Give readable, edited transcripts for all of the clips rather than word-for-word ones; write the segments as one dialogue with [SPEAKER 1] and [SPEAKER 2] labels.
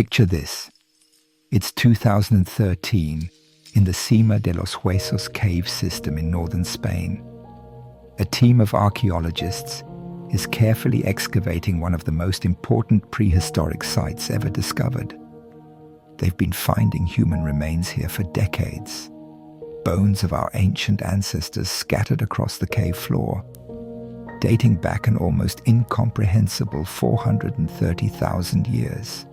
[SPEAKER 1] Picture this. It's 2013 in the Cima de los Huesos cave system in northern Spain. A team of archaeologists is carefully excavating one of the most important prehistoric sites ever discovered. They've been finding human remains here for decades. Bones of our ancient ancestors scattered across the cave floor, dating back an almost incomprehensible 430,000 years.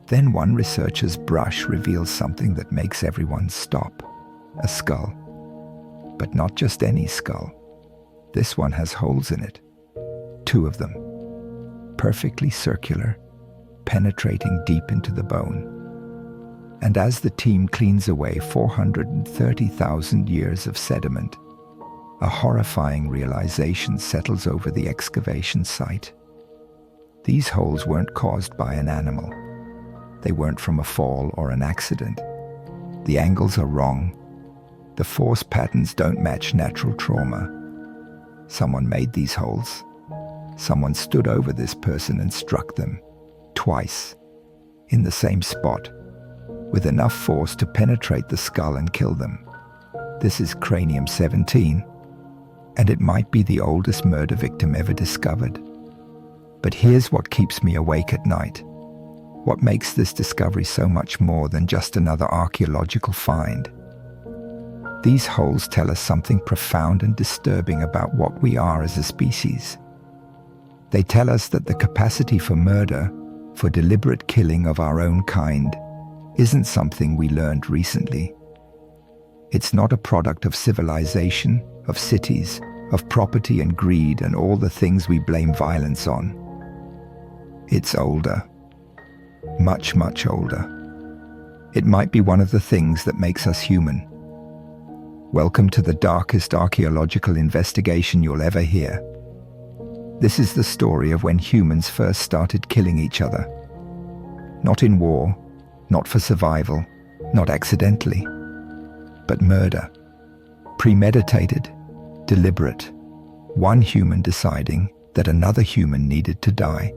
[SPEAKER 1] Then one researcher's brush reveals something that makes everyone stop. A skull. But not just any skull. This one has holes in it. 2 of them. Perfectly circular, penetrating deep into the bone. And as the team cleans away 430,000 years of sediment, a horrifying realization settles over the excavation site. These holes weren't caused by an animal. They weren't from a fall or an accident. The angles are wrong. The force patterns don't match natural trauma. Someone made these holes. Someone stood over this person and struck them, twice, in the same spot, with enough force to penetrate the skull and kill them. This is Cranium 17, and it might be the oldest murder victim ever discovered. But here's what keeps me awake at night. What makes this discovery so much more than just another archaeological find? These holes tell us something profound and disturbing about what we are as a species. They tell us that the capacity for murder, for deliberate killing of our own kind, isn't something we learned recently. It's not a product of civilization, of cities, of property and greed and all the things we blame violence on. It's older. Much, much older. It might be one of the things that makes us human. Welcome to the darkest archaeological investigation you'll ever hear. This is the story of when humans first started killing each other. Not in war, not for survival, not accidentally, but murder. Premeditated, deliberate. One human deciding that another human needed to die.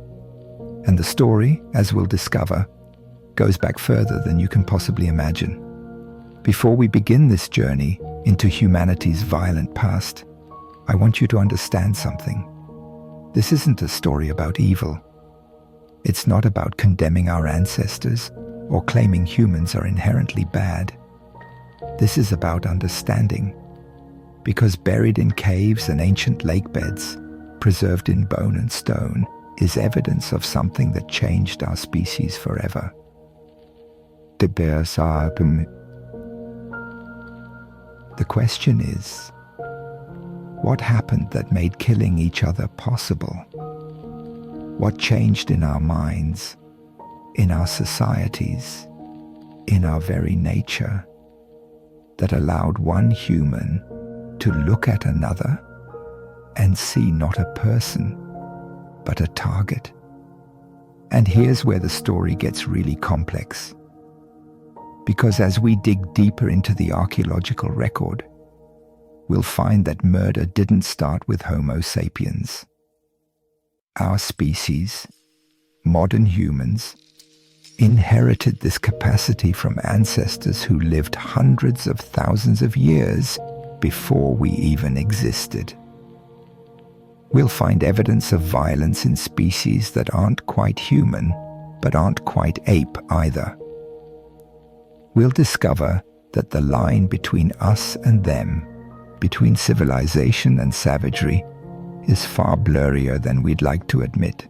[SPEAKER 1] And the story, as we'll discover, goes back further than you can possibly imagine. Before we begin this journey into humanity's violent past, I want you to understand something. This isn't a story about evil. It's not about condemning our ancestors or claiming humans are inherently bad. This is about understanding. Because buried in caves and ancient lake beds, preserved in bone and stone, is evidence of something that changed our species forever. The question is, what happened that made killing each other possible? What changed in our minds, in our societies, in our very nature, that allowed one human to look at another and see not a person, but a target? And here's where the story gets really complex. Because as we dig deeper into the archaeological record, we'll find that murder didn't start with Homo sapiens. Our species, modern humans, inherited this capacity from ancestors who lived hundreds of thousands of years before we even existed. We'll find evidence of violence in species that aren't quite human, but aren't quite ape either. We'll discover that the line between us and them, between civilization and savagery, is far blurrier than we'd like to admit.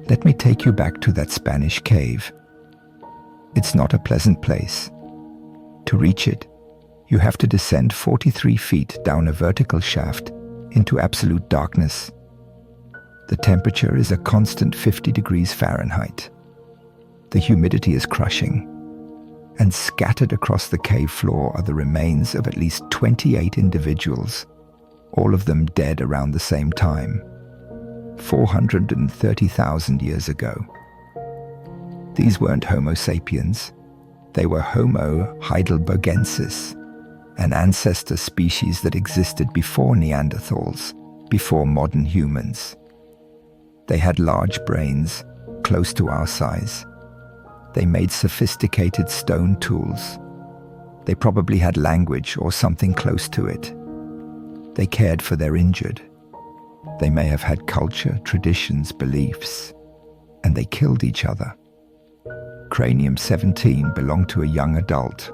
[SPEAKER 1] Let me take you back to that Spanish cave. It's not a pleasant place. To reach it, you have to descend 43 feet down a vertical shaft into absolute darkness. The temperature is a constant 50 degrees Fahrenheit. The humidity is crushing. And scattered across the cave floor are the remains of at least 28 individuals, all of them dead around the same time, 430,000 years ago. These weren't Homo sapiens. They were Homo heidelbergensis, an ancestor species that existed before Neanderthals, before modern humans. They had large brains, close to our size, They made sophisticated stone tools. They probably had language or something close to it. They cared for their injured. They may have had culture, traditions, beliefs, and they killed each other. Cranium 17 belonged to a young adult,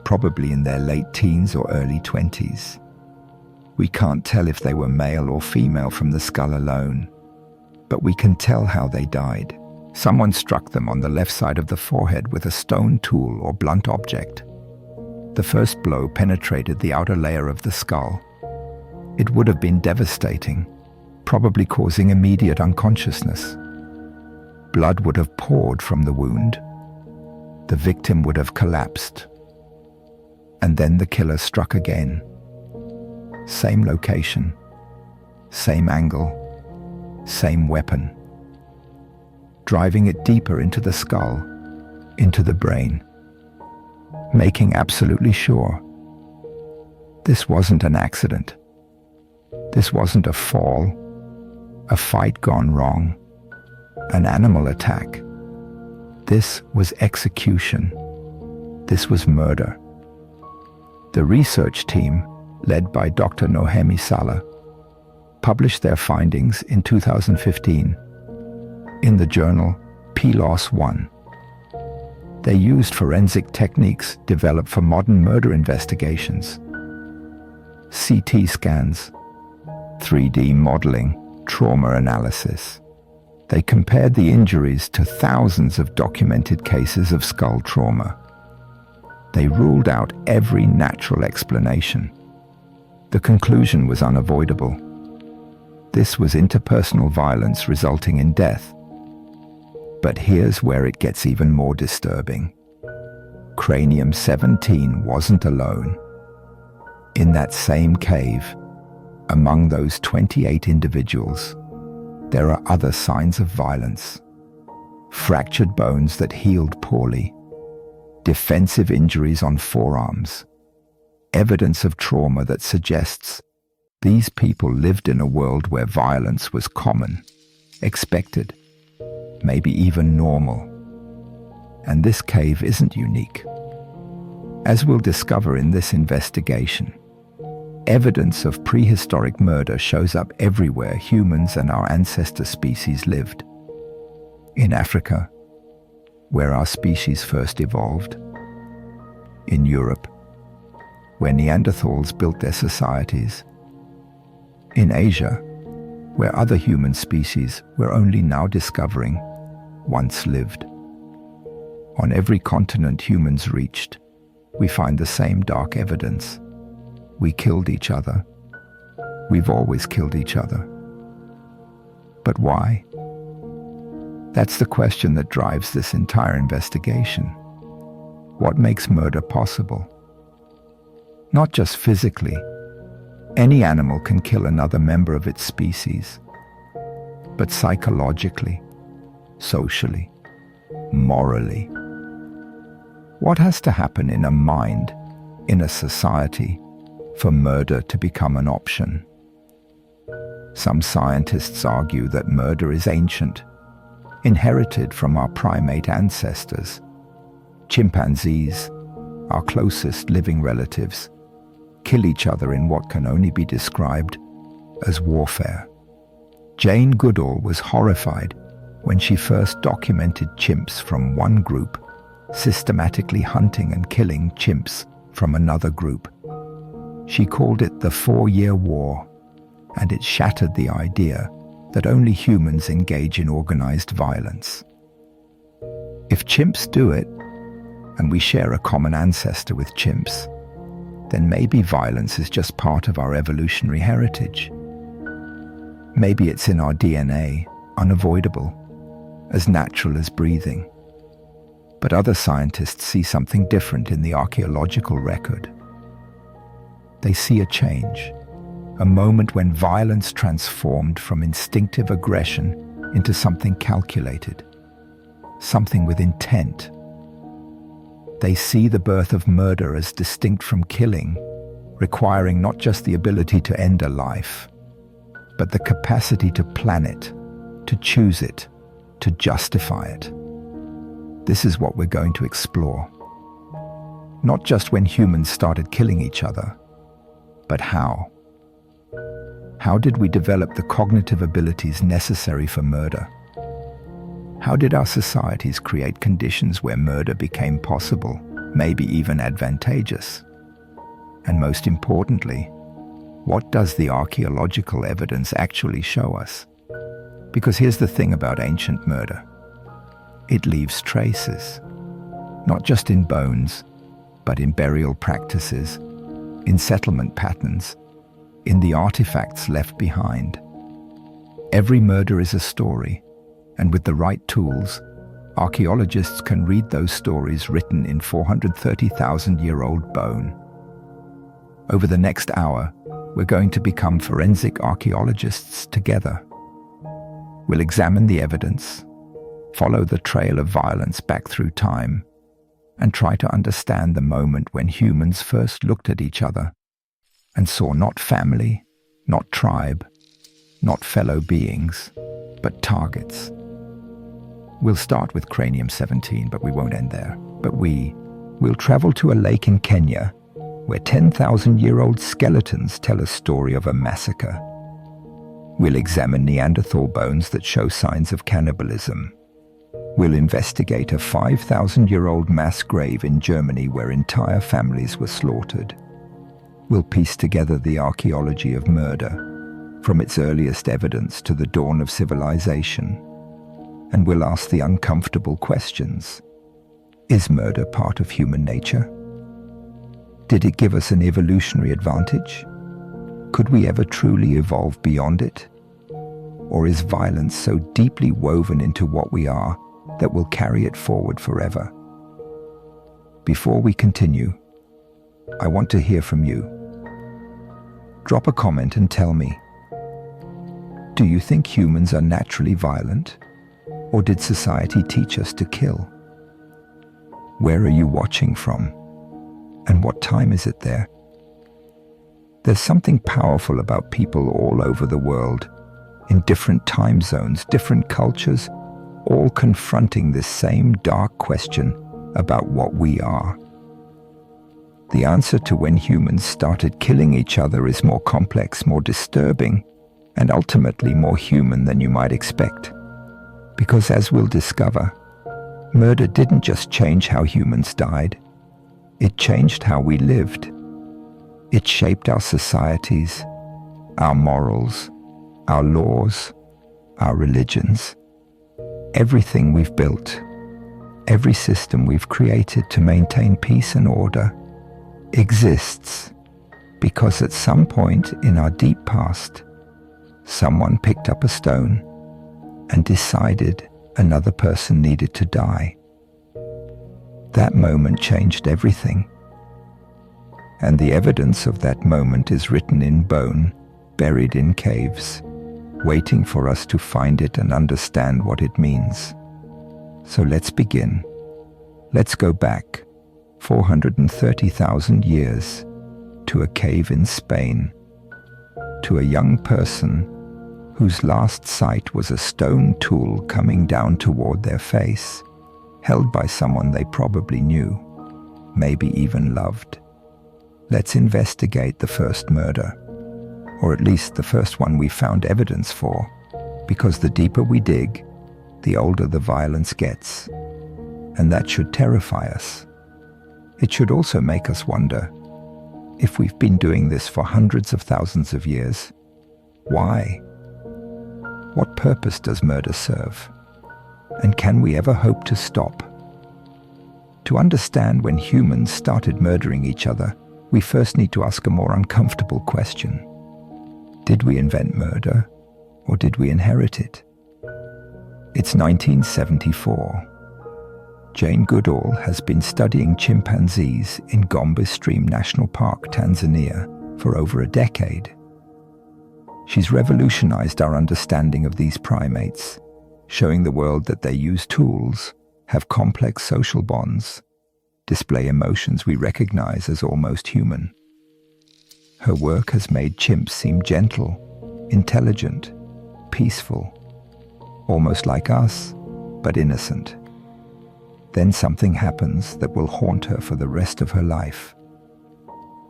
[SPEAKER 1] probably in their late teens or early 20s. We can't tell if they were male or female from the skull alone, but we can tell how they died. Someone struck them on the left side of the forehead with a stone tool or blunt object. The first blow penetrated the outer layer of the skull. It would have been devastating, probably causing immediate unconsciousness. Blood would have poured from the wound. The victim would have collapsed. And then the killer struck again. Same location, same angle, same weapon. Driving it deeper into the skull, into the brain, making absolutely sure this wasn't an accident. This wasn't a fall, a fight gone wrong, an animal attack. This was execution. This was murder. The research team, led by Dr. Nohemi Salah, published their findings in 2015 in the journal PLOS One. They used forensic techniques developed for modern murder investigations. CT scans, 3D modeling, trauma analysis. They compared the injuries to thousands of documented cases of skull trauma. They ruled out every natural explanation. The conclusion was unavoidable. This was interpersonal violence resulting in death. But here's where it gets even more disturbing. Cranium 17 wasn't alone. In that same cave, among those 28 individuals, there are other signs of violence. Fractured bones that healed poorly, defensive injuries on forearms, evidence of trauma that suggests these people lived in a world where violence was common, expected, maybe even normal. And this cave isn't unique. As we'll discover in this investigation, evidence of prehistoric murder shows up everywhere humans and our ancestor species lived. In Africa, where our species first evolved. In Europe, where Neanderthals built their societies. In Asia, where other human species we're only now discovering once lived. On every continent humans reached, we find the same dark evidence. We killed each other. We've always killed each other. But why? That's the question that drives this entire investigation. What makes murder possible? Not just physically. Any animal can kill another member of its species. But psychologically, socially, morally. What has to happen in a mind, in a society, for murder to become an option? Some scientists argue that murder is ancient, inherited from our primate ancestors. Chimpanzees, our closest living relatives, kill each other in what can only be described as warfare. Jane Goodall was horrified when she first documented chimps from one group systematically hunting and killing chimps from another group. She called it the 4-Year War, and it shattered the idea that only humans engage in organized violence. If chimps do it, and we share a common ancestor with chimps, then maybe violence is just part of our evolutionary heritage. Maybe it's in our DNA, unavoidable, as natural as breathing. But other scientists see something different in the archaeological record. They see a change, a moment when violence transformed from instinctive aggression into something calculated, something with intent. They see the birth of murder as distinct from killing, requiring not just the ability to end a life, but the capacity to plan it, to choose it, to justify it. This is what we're going to explore. Not just when humans started killing each other, but how. How did we develop the cognitive abilities necessary for murder? How did our societies create conditions where murder became possible, maybe even advantageous? And most importantly, what does the archaeological evidence actually show us? Because here's the thing about ancient murder. It leaves traces, not just in bones, but in burial practices, in settlement patterns, in the artifacts left behind. Every murder is a story, and with the right tools, archaeologists can read those stories written in 430,000-year-old bone. Over the next hour, we're going to become forensic archaeologists together. We'll examine the evidence, follow the trail of violence back through time, and try to understand the moment when humans first looked at each other and saw not family, not tribe, not fellow beings, but targets. We'll start with Cranium 17, but we won't end there. But we'll travel to a lake in Kenya where 10,000-year-old skeletons tell a story of a massacre. We'll examine Neanderthal bones that show signs of cannibalism. We'll investigate a 5,000-year-old mass grave in Germany where entire families were slaughtered. We'll piece together the archaeology of murder, from its earliest evidence to the dawn of civilization. And we'll ask the uncomfortable questions. Is murder part of human nature? Did it give us an evolutionary advantage? Could we ever truly evolve beyond it? Or is violence so deeply woven into what we are that we'll carry it forward forever? Before we continue, I want to hear from you. Drop a comment and tell me, do you think humans are naturally violent? Or did society teach us to kill? Where are you watching from? And what time is it there? There's something powerful about people all over the world, in different time zones, different cultures, all confronting this same dark question about what we are. The answer to when humans started killing each other is more complex, more disturbing, and ultimately more human than you might expect. Because as we'll discover, murder didn't just change how humans died, it changed how we lived. It shaped our societies, our morals, our laws, our religions. Everything we've built, every system we've created to maintain peace and order exists because at some point in our deep past, someone picked up a stone and decided another person needed to die. That moment changed everything. And the evidence of that moment is written in bone, buried in caves, waiting for us to find it and understand what it means. So let's begin. Let's go back 430,000 years to a cave in Spain, to a young person whose last sight was a stone tool coming down toward their face, held by someone they probably knew, maybe even loved. Let's investigate the first murder, or at least the first one we found evidence for, because the deeper we dig, the older the violence gets. And that should terrify us. It should also make us wonder, if we've been doing this for hundreds of thousands of years, why? What purpose does murder serve? And can we ever hope to stop? To understand when humans started murdering each other, we first need to ask a more uncomfortable question. Did we invent murder, or did we inherit it? It's 1974. Jane Goodall has been studying chimpanzees in Gombe Stream National Park, Tanzania, for over a decade. She's revolutionized our understanding of these primates, showing the world that they use tools, have complex social bonds, display emotions we recognize as almost human. Her work has made chimps seem gentle, intelligent, peaceful, almost like us, but innocent. Then something happens that will haunt her for the rest of her life.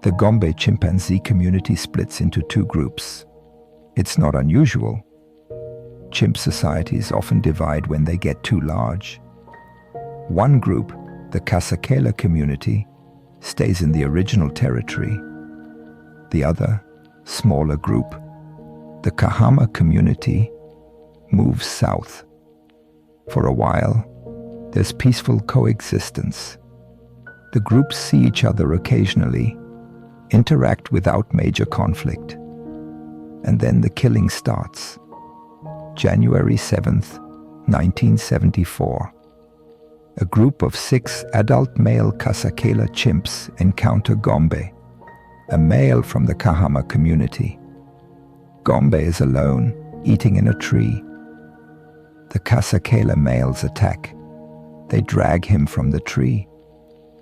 [SPEAKER 1] The Gombe chimpanzee community splits into two groups. It's not unusual. Chimp societies often divide when they get too large. One group, the Kasakela community, stays in the original territory. The other, smaller group, the Kahama community, moves south. For a while, there's peaceful coexistence. The groups see each other occasionally, interact without major conflict. And then the killing starts. January 7th, 1974. A group of 6 adult male Kasakela chimps encounter Gombe, a male from the Kahama community. Gombe is alone, eating in a tree. The Kasakela males attack. They drag him from the tree.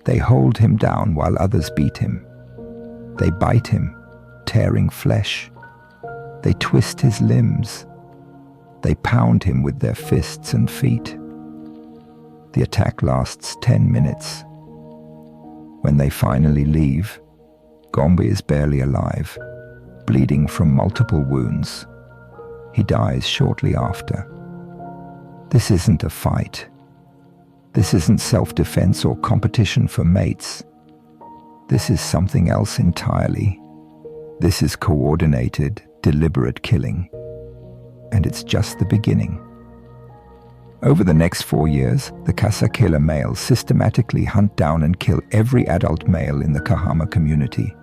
[SPEAKER 1] They hold him down while others beat him. They bite him, tearing flesh. They twist his limbs. They pound him with their fists and feet. The attack lasts 10 minutes. When they finally leave, Gombe is barely alive, bleeding from multiple wounds. He dies shortly after. This isn't a fight. This isn't self-defense or competition for mates. This is something else entirely. This is coordinated, deliberate killing. And it's just the beginning. Over the next 4 years, the Kasakela males systematically hunt down and kill every adult male in the Kahama community,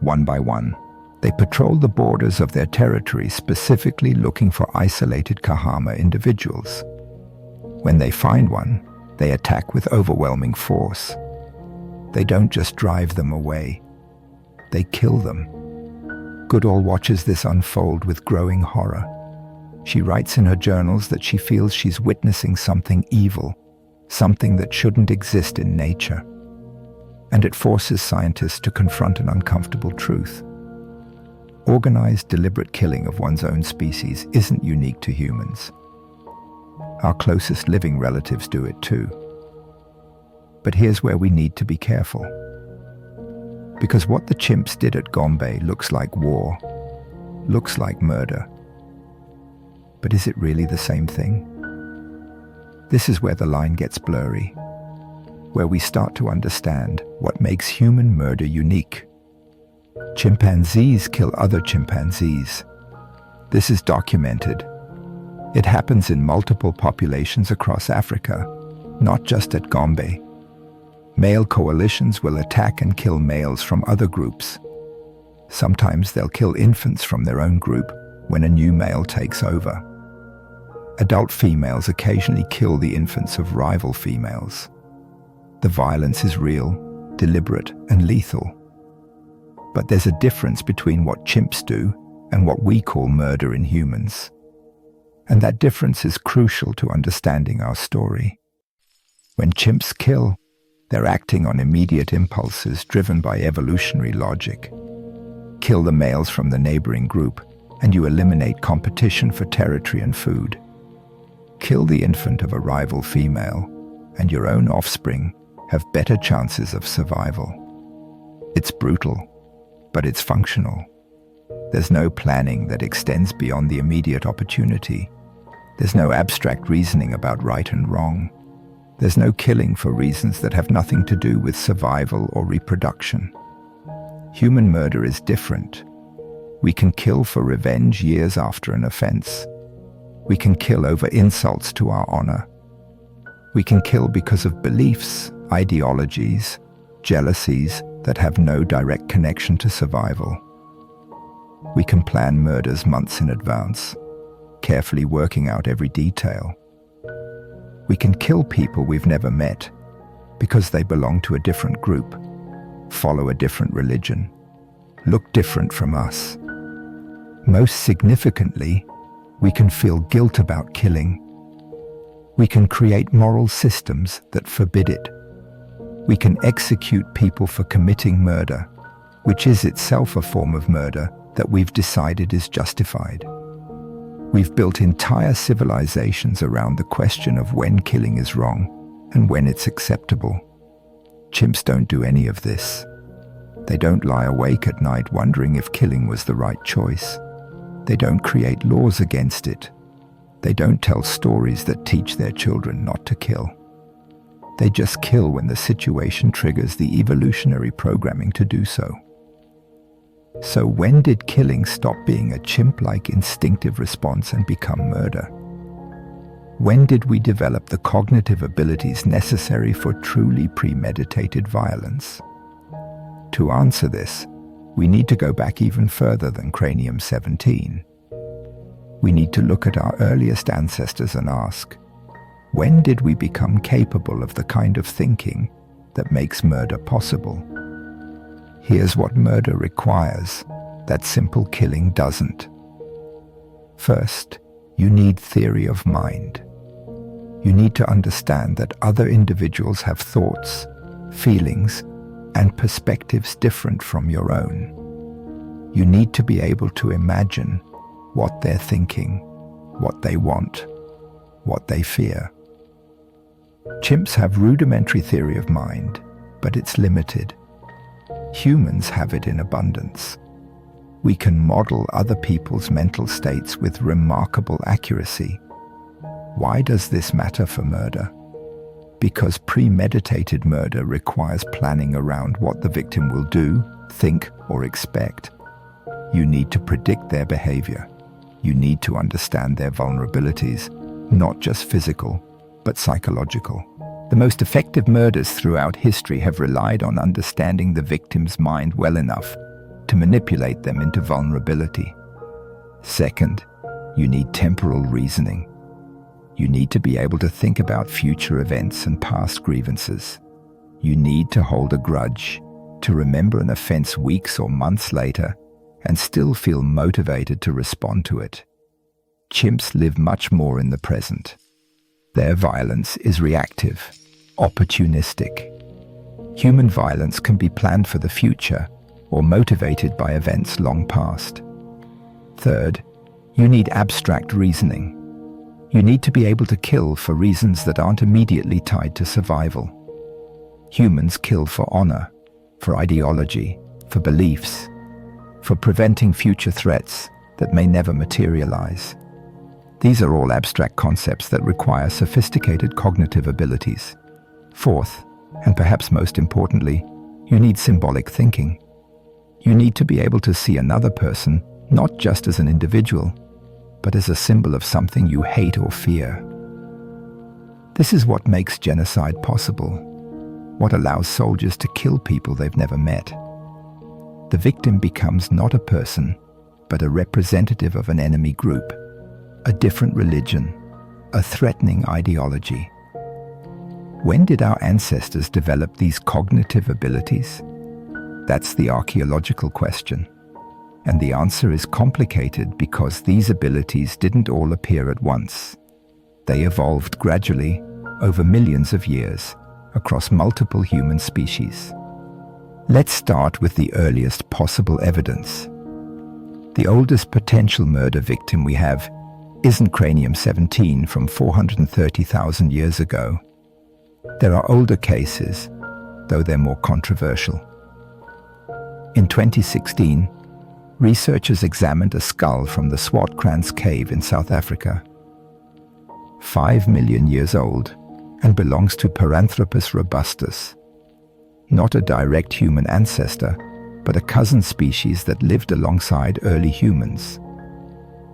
[SPEAKER 1] one by one. They patrol the borders of their territory, specifically looking for isolated Kahama individuals. When they find one, they attack with overwhelming force. They don't just drive them away, they kill them. Goodall watches this unfold with growing horror. She writes in her journals that she feels she's witnessing something evil, something that shouldn't exist in nature. And it forces scientists to confront an uncomfortable truth. Organized, deliberate killing of one's own species isn't unique to humans. Our closest living relatives do it too. But here's where we need to be careful. Because what the chimps did at Gombe looks like war, looks like murder. But is it really the same thing? This is where the line gets blurry, where we start to understand what makes human murder unique. Chimpanzees kill other chimpanzees. This is documented. It happens in multiple populations across Africa, not just at Gombe. Male coalitions will attack and kill males from other groups. Sometimes they'll kill infants from their own group when a new male takes over. Adult females occasionally kill the infants of rival females. The violence is real, deliberate, and lethal. But there's a difference between what chimps do and what we call murder in humans. And that difference is crucial to understanding our story. When chimps kill, they're acting on immediate impulses driven by evolutionary logic. Kill the males from the neighboring group, and you eliminate competition for territory and food. Kill the infant of a rival female, and your own offspring have better chances of survival. It's brutal, but it's functional. There's no planning that extends beyond the immediate opportunity. There's no abstract reasoning about right and wrong. There's no killing for reasons that have nothing to do with survival or reproduction. Human murder is different. We can kill for revenge years after an offense. We can kill over insults to our honor. We can kill because of beliefs, ideologies, jealousies that have no direct connection to survival. We can plan murders months in advance, carefully working out every detail. We can kill people we've never met because they belong to a different group, follow a different religion, look different from us. Most significantly, we can feel guilt about killing. We can create moral systems that forbid it. We can execute people for committing murder, which is itself a form of murder that we've decided is justified. We've built entire civilizations around the question of when killing is wrong and when it's acceptable. Chimps don't do any of this. They don't lie awake at night wondering if killing was the right choice. They don't create laws against it. They don't tell stories that teach their children not to kill. They just kill when the situation triggers the evolutionary programming to do so. So when did killing stop being a chimp-like instinctive response and become murder? When did we develop the cognitive abilities necessary for truly premeditated violence? To answer this, we need to go back even further than Cranium 17. We need to look at our earliest ancestors and ask, when did we become capable of the kind of thinking that makes murder possible? Here's what murder requires that simple killing doesn't. First, you need theory of mind. You need to understand that other individuals have thoughts, feelings, and perspectives different from your own. You need to be able to imagine what they're thinking, what they want, what they fear. Chimps have rudimentary theory of mind, but it's limited. Humans have it in abundance. We can model other people's mental states with remarkable accuracy. Why does this matter for murder? Because premeditated murder requires planning around what the victim will do, think, or expect. You need to predict their behavior. You need to understand their vulnerabilities, not just physical, but psychological. The most effective murders throughout history have relied on understanding the victim's mind well enough to manipulate them into vulnerability. Second, you need temporal reasoning. You need to be able to think about future events and past grievances. You need to hold a grudge, to remember an offense weeks or months later, and still feel motivated to respond to it. Chimps live much more in the present. Their violence is reactive, opportunistic. Human violence can be planned for the future or motivated by events long past. Third, you need abstract reasoning. You need to be able to kill for reasons that aren't immediately tied to survival. Humans kill for honor, for ideology, for beliefs, for preventing future threats that may never materialize. These are all abstract concepts that require sophisticated cognitive abilities. Fourth, and perhaps most importantly, you need symbolic thinking. You need to be able to see another person not just as an individual, but as a symbol of something you hate or fear. This is what makes genocide possible, what allows soldiers to kill people they've never met. The victim becomes not a person, but a representative of an enemy group, a different religion, a threatening ideology. When did our ancestors develop these cognitive abilities? That's the archaeological question. And the answer is complicated because these abilities didn't all appear at once. They evolved gradually over millions of years across multiple human species. Let's start with the earliest possible evidence. The oldest potential murder victim we have isn't Cranium 17 from 430,000 years ago. There are older cases, though they're more controversial. In 2016, researchers examined a skull from the Swartkrans cave in South Africa. 5 million years old and belongs to Paranthropus robustus, not a direct human ancestor, but a cousin species that lived alongside early humans.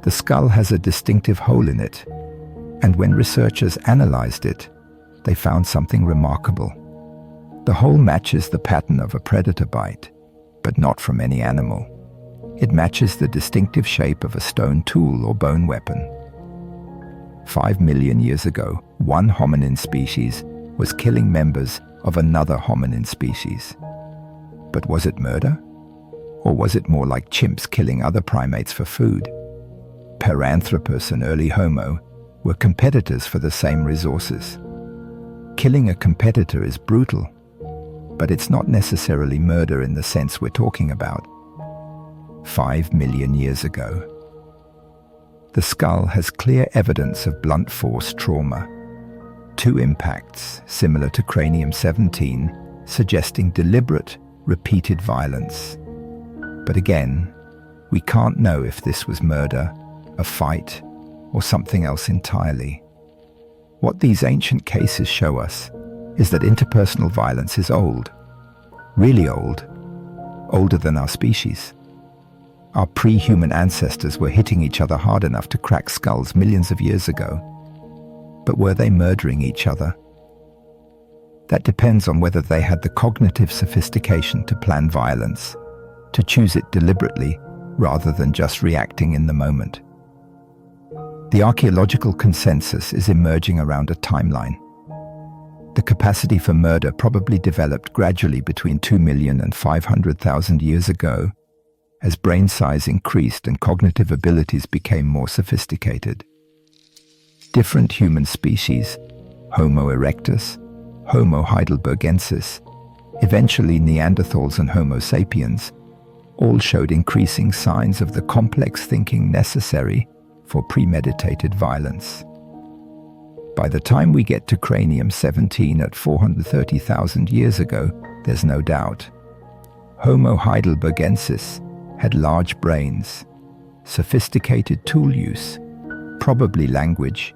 [SPEAKER 1] The skull has a distinctive hole in it, and when researchers analyzed it, they found something remarkable. The hole matches the pattern of a predator bite, but not from any animal. It matches the distinctive shape of a stone tool or bone weapon. 5 million years ago, one hominin species was killing members of another hominin species. But was it murder? Or was it more like chimps killing other primates for food? Paranthropus and early Homo were competitors for the same resources. Killing a competitor is brutal, but it's not necessarily murder in the sense we're talking about. 5 million years ago. The skull has clear evidence of blunt force trauma. two impacts, similar to Cranium-17, suggesting deliberate, repeated violence. But again, we can't know if this was murder, a fight, or something else entirely. What these ancient cases show us is that interpersonal violence is old, really old, older than our species. Our pre-human ancestors were hitting each other hard enough to crack skulls millions of years ago. But were they murdering each other? That depends on whether they had the cognitive sophistication to plan violence, to choose it deliberately rather than just reacting in the moment. The archaeological consensus is emerging around a timeline. The capacity for murder probably developed gradually between 2 million and 500,000 years ago, as brain size increased and cognitive abilities became more sophisticated. Different human species, Homo erectus, Homo heidelbergensis, eventually Neanderthals and Homo sapiens, all showed increasing signs of the complex thinking necessary for premeditated violence. By the time we get to Cranium-17 at 430,000 years ago, there's no doubt. Homo heidelbergensis had large brains, sophisticated tool use, probably language,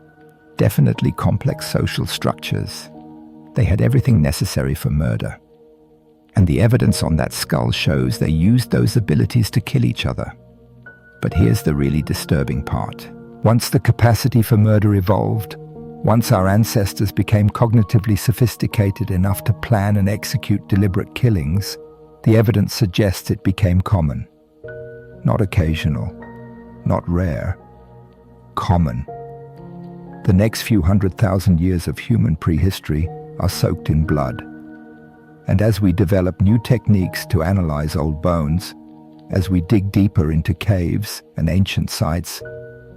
[SPEAKER 1] definitely complex social structures. They had everything necessary for murder. And the evidence on that skull shows they used those abilities to kill each other. But here's the really disturbing part. Once the capacity for murder evolved, once our ancestors became cognitively sophisticated enough to plan and execute deliberate killings, the evidence suggests it became common. Not occasional, not rare, common. The next few 100,000 years of human prehistory are soaked in blood. And as we develop new techniques to analyze old bones, as we dig deeper into caves and ancient sites,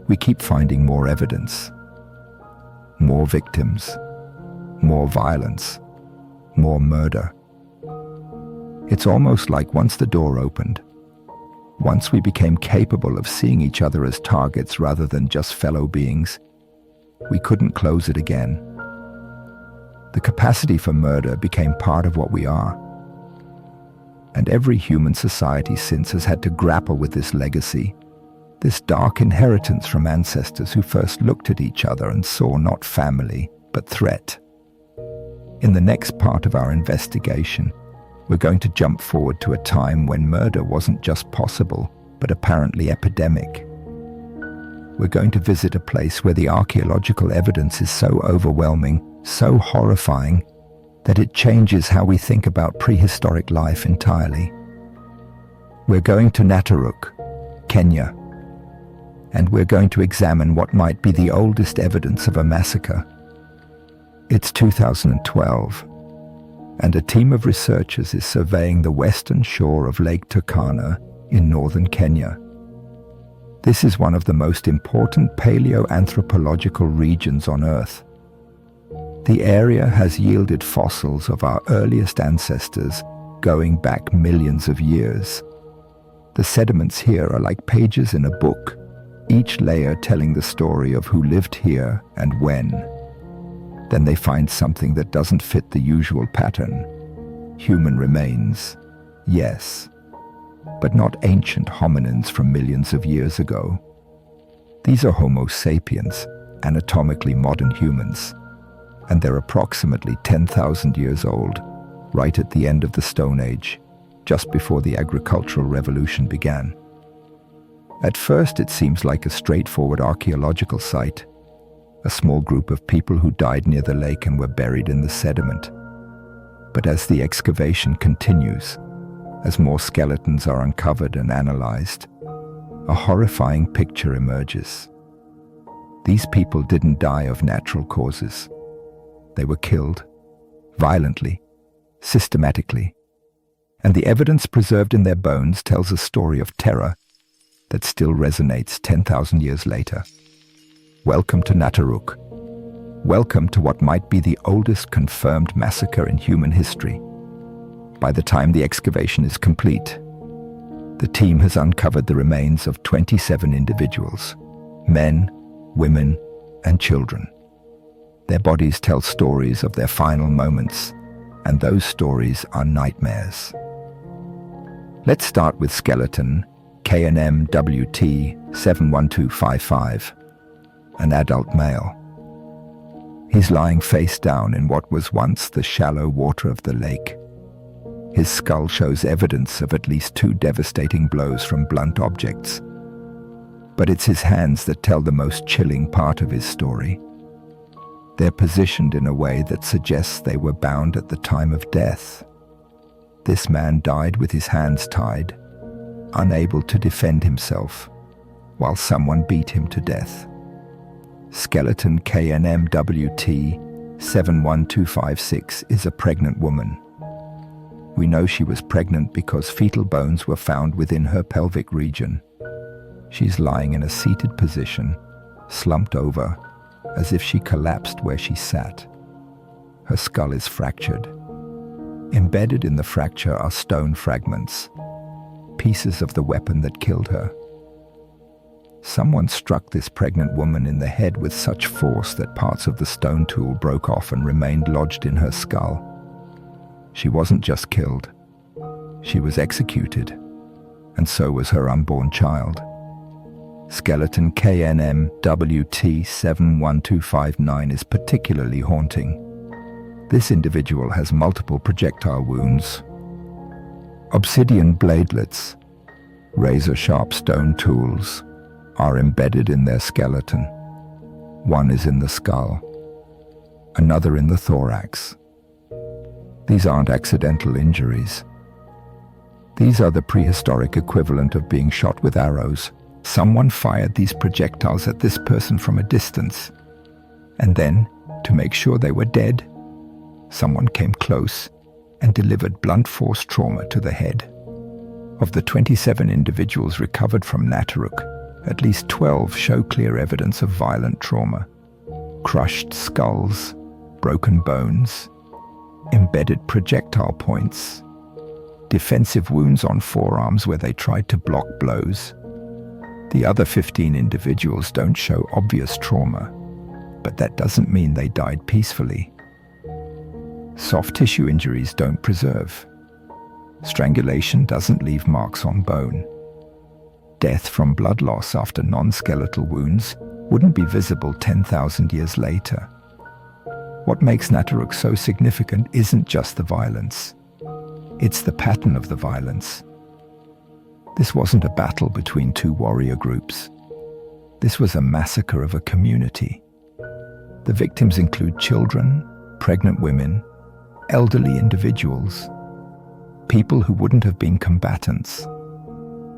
[SPEAKER 1] we keep finding more evidence. More victims, more violence, more murder. It's almost like once the door opened, once we became capable of seeing each other as targets rather than just fellow beings, we couldn't close it again. The capacity for murder became part of what we are. And every human society since has had to grapple with this legacy, this dark inheritance from ancestors who first looked at each other and saw not family, but threat. In the next part of our investigation, we're going to jump forward to a time when murder wasn't just possible, but apparently epidemic. We're going to visit a place where the archaeological evidence is so overwhelming, so horrifying, that it changes how we think about prehistoric life entirely. We're going to Nataruk, Kenya, and we're going to examine what might be the oldest evidence of a massacre. It's 2012, and a team of researchers is surveying the western shore of Lake Turkana in northern Kenya. This is one of the most important paleoanthropological regions on Earth. The area has yielded fossils of our earliest ancestors going back millions of years. The sediments here are like pages in a book, each layer telling the story of who lived here and when. Then they find something that doesn't fit the usual pattern. Human remains, yes, but not ancient hominins from millions of years ago. These are Homo sapiens, anatomically modern humans, and they're approximately 10,000 years old, right at the end of the Stone Age, just before the agricultural revolution began. At first, it seems like a straightforward archaeological site, a small group of people who died near the lake and were buried in the sediment. But as the excavation continues, as more skeletons are uncovered and analyzed, a horrifying picture emerges. These people didn't die of natural causes. They were killed, violently, systematically, and the evidence preserved in their bones tells a story of terror that still resonates 10,000 years later. Welcome to Nataruk. Welcome to what might be the oldest confirmed massacre in human history. By the time the excavation is complete, the team has uncovered the remains of 27 individuals, men, women, and children. Their bodies tell stories of their final moments, and those stories are nightmares. Let's start with skeleton KNMWT 71255, an adult male. He's lying face down in what was once the shallow water of the lake. His skull shows evidence of at least 2 devastating blows from blunt objects. But it's his hands that tell the most chilling part of his story. They're positioned in a way that suggests they were bound at the time of death. This man died with his hands tied, unable to defend himself, while someone beat him to death. Skeleton KNMWT 71256 is a pregnant woman. We know she was pregnant because fetal bones were found within her pelvic region. She's lying in a seated position, slumped over, as if she collapsed where she sat. Her skull is fractured. Embedded in the fracture are stone fragments, pieces of the weapon that killed her. Someone struck this pregnant woman in the head with such force that parts of the stone tool broke off and remained lodged in her skull. She wasn't just killed. She was executed, and so was her unborn child. Skeleton KNMWT 71259 is particularly haunting. This individual has multiple projectile wounds. Obsidian bladelets, razor-sharp stone tools, are embedded in their skeleton. One is in the skull, another in the thorax. These aren't accidental injuries. These are the prehistoric equivalent of being shot with arrows. Someone fired these projectiles at this person from a distance, and then, to make sure they were dead, someone came close and delivered blunt force trauma to the head. Of the 27 individuals recovered from Nataruk, at least 12 show clear evidence of violent trauma. Crushed skulls, broken bones, embedded projectile points, defensive wounds on forearms where they tried to block blows. The other 15 individuals don't show obvious trauma, but that doesn't mean they died peacefully. Soft tissue injuries don't preserve. Strangulation doesn't leave marks on bone. Death from blood loss after non-skeletal wounds wouldn't be visible 10,000 years later. What makes Nataruk so significant isn't just the violence. It's the pattern of the violence. This wasn't a battle between 2 warrior groups. This was a massacre of a community. The victims include children, pregnant women, elderly individuals, people who wouldn't have been combatants,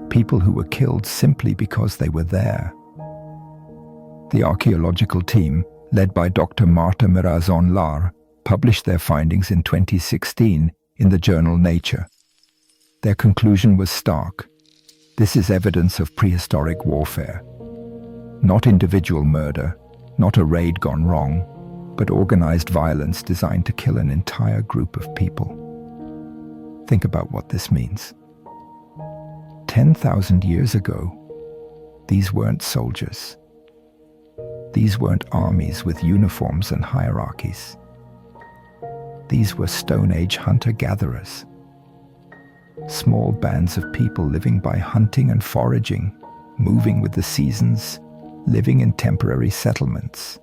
[SPEAKER 1] people who were killed simply because they were there. The archaeological team, led by Dr. Marta Mirazon-Lar, published their findings in 2016 in the journal Nature. Their conclusion was stark. This is evidence of prehistoric warfare. Not individual murder, not a raid gone wrong, but organized violence designed to kill an entire group of people. Think about what this means. 10,000 years ago, these weren't soldiers. These weren't armies with uniforms and hierarchies. These were Stone Age hunter-gatherers. Small bands of people living by hunting and foraging, moving with the seasons, living in temporary settlements.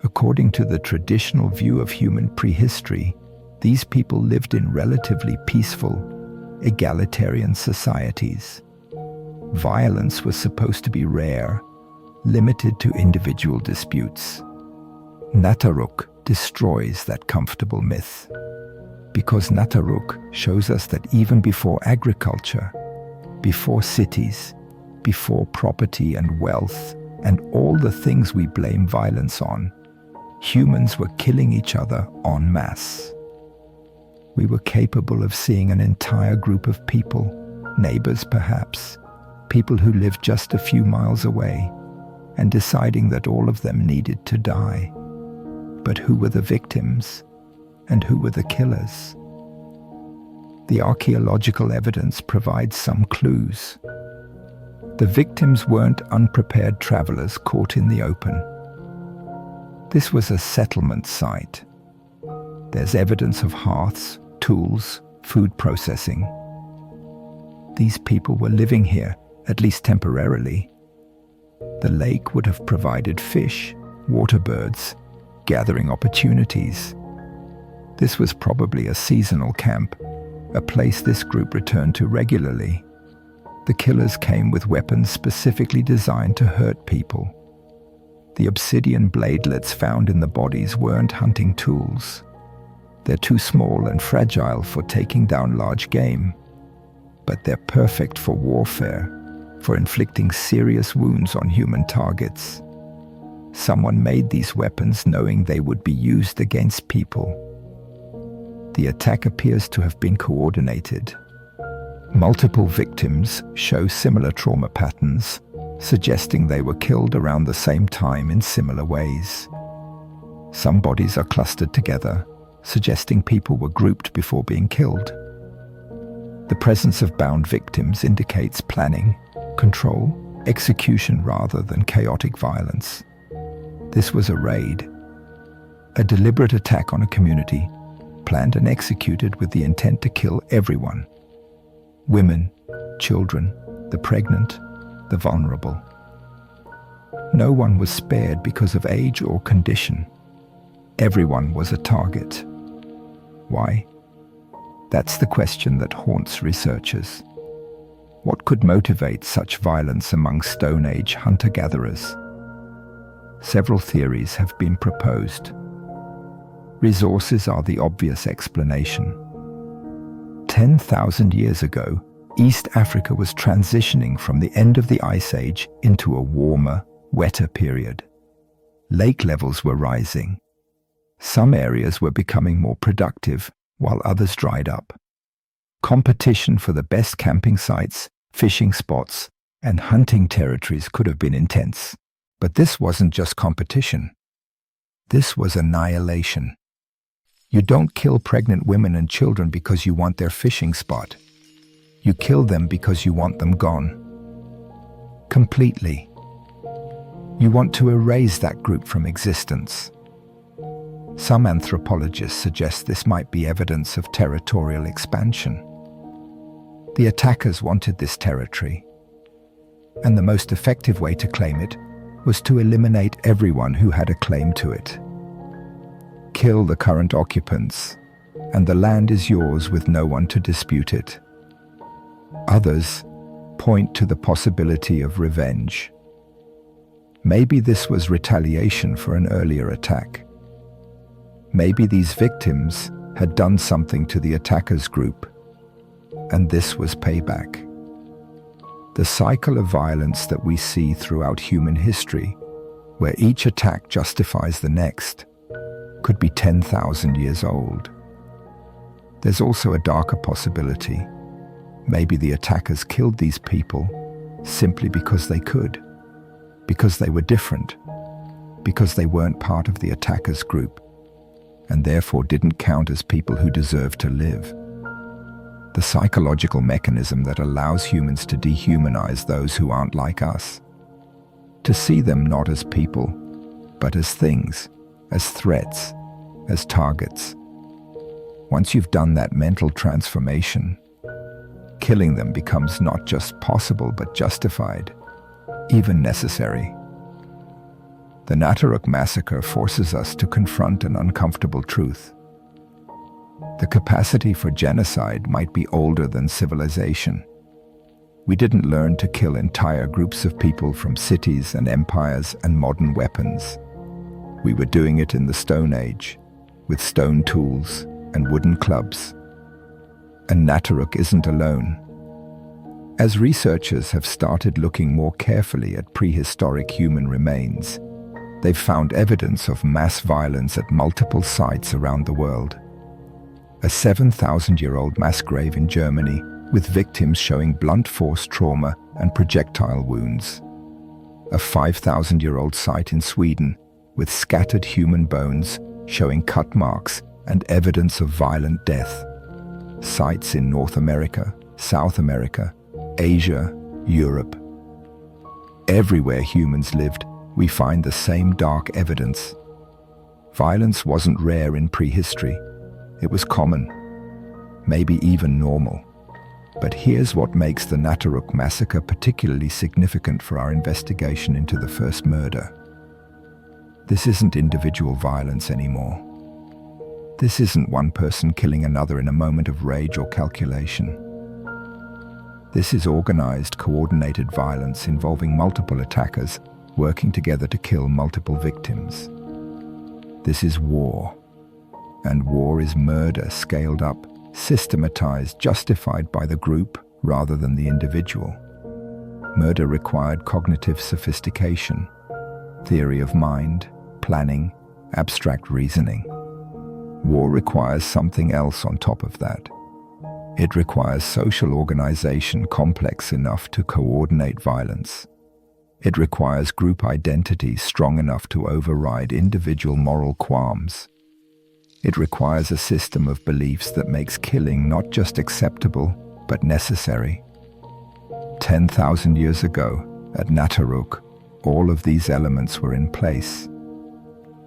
[SPEAKER 1] According to the traditional view of human prehistory, these people lived in relatively peaceful, egalitarian societies. Violence was supposed to be rare, limited to individual disputes. Nataruk destroys that comfortable myth, because Nataruk shows us that even before agriculture, before cities, before property and wealth, and all the things we blame violence on, humans were killing each other en masse. We were capable of seeing an entire group of people, neighbors perhaps, people who lived just a few miles away, and deciding that all of them needed to die. But who were the victims, and who were the killers? The archaeological evidence provides some clues. The victims weren't unprepared travelers caught in the open. This was a settlement site. There's evidence of hearths, tools, food processing. These people were living here, at least temporarily. The lake would have provided fish, water birds, gathering opportunities. This was probably a seasonal camp, a place this group returned to regularly. The killers came with weapons specifically designed to hurt people. The obsidian bladelets found in the bodies weren't hunting tools. They're too small and fragile for taking down large game, but they're perfect for warfare, for inflicting serious wounds on human targets. Someone made these weapons knowing they would be used against people. The attack appears to have been coordinated. Multiple victims show similar trauma patterns, suggesting they were killed around the same time in similar ways. Some bodies are clustered together, suggesting people were grouped before being killed. The presence of bound victims indicates planning, control, execution rather than chaotic violence. This was a raid, a deliberate attack on a community, planned and executed with the intent to kill everyone. Women, children, the pregnant, the vulnerable. No one was spared because of age or condition. Everyone was a target. Why? That's the question that haunts researchers. What could motivate such violence among Stone Age hunter-gatherers? Several theories have been proposed. Resources are the obvious explanation. 10,000 years ago, East Africa was transitioning from the end of the Ice Age into a warmer, wetter period. Lake levels were rising. Some areas were becoming more productive, while others dried up. Competition for the best camping sites, fishing spots, and hunting territories could have been intense. But this wasn't just competition. This was annihilation. You don't kill pregnant women and children because you want their fishing spot. You kill them because you want them gone. Completely. You want to erase that group from existence. Some anthropologists suggest this might be evidence of territorial expansion. The attackers wanted this territory, and the most effective way to claim it was to eliminate everyone who had a claim to it. Kill the current occupants, and the land is yours with no one to dispute it. Others point to the possibility of revenge. Maybe this was retaliation for an earlier attack. Maybe these victims had done something to the attackers' group, and this was payback. The cycle of violence that we see throughout human history, where each attack justifies the next, could be 10,000 years old. There's also a darker possibility. Maybe the attackers killed these people simply because they could, because they were different, because they weren't part of the attackers' group, and therefore didn't count as people who deserve to live. The psychological mechanism that allows humans to dehumanize those who aren't like us, to see them not as people, but as things, as threats, as targets. Once you've done that mental transformation, killing them becomes not just possible but justified, even necessary. The Neanderthal massacre forces us to confront an uncomfortable truth. The capacity for genocide might be older than civilization. We didn't learn to kill entire groups of people from cities and empires and modern weapons. We were doing it in the Stone Age, with stone tools and wooden clubs. And Neanderthal isn't alone. As researchers have started looking more carefully at prehistoric human remains, they've found evidence of mass violence at multiple sites around the world. A 7,000-year-old mass grave in Germany, with victims showing blunt force trauma and projectile wounds. A 5,000-year-old site in Sweden, with scattered human bones showing cut marks and evidence of violent death. Sites in North America, South America, Asia, Europe. Everywhere humans lived, we find the same dark evidence. Violence wasn't rare in prehistory. It was common, maybe even normal. But here's what makes the Nataruk massacre particularly significant for our investigation into the first murder. This isn't individual violence anymore. This isn't one person killing another in a moment of rage or calculation. This is organized, coordinated violence involving multiple attackers working together to kill multiple victims. This is war. And war is murder scaled up, systematized, justified by the group rather than the individual. Murder required cognitive sophistication, theory of mind, planning, abstract reasoning. War requires something else on top of that. It requires social organization complex enough to coordinate violence. It requires group identity strong enough to override individual moral qualms. It requires a system of beliefs that makes killing not just acceptable, but necessary. 10,000 years ago, at Nataruk, all of these elements were in place.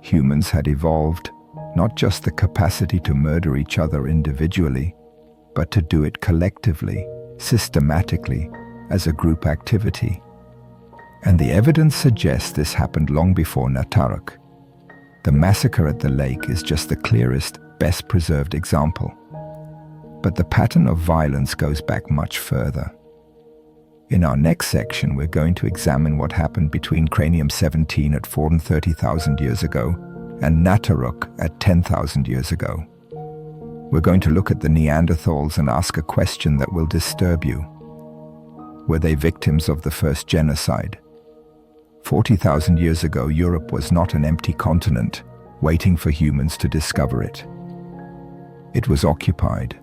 [SPEAKER 1] Humans had evolved not just the capacity to murder each other individually, but to do it collectively, systematically, as a group activity. And the evidence suggests this happened long before Nataruk. The massacre at the lake is just the clearest, best preserved example. But the pattern of violence goes back much further. In our next section, we're going to examine what happened between Cranium 17 at 430,000 years ago and Nataruk at 10,000 years ago. We're going to look at the Neanderthals and ask a question that will disturb you. Were they victims of the first genocide? 40,000 years ago, Europe was not an empty continent, waiting for humans to discover it. It was occupied.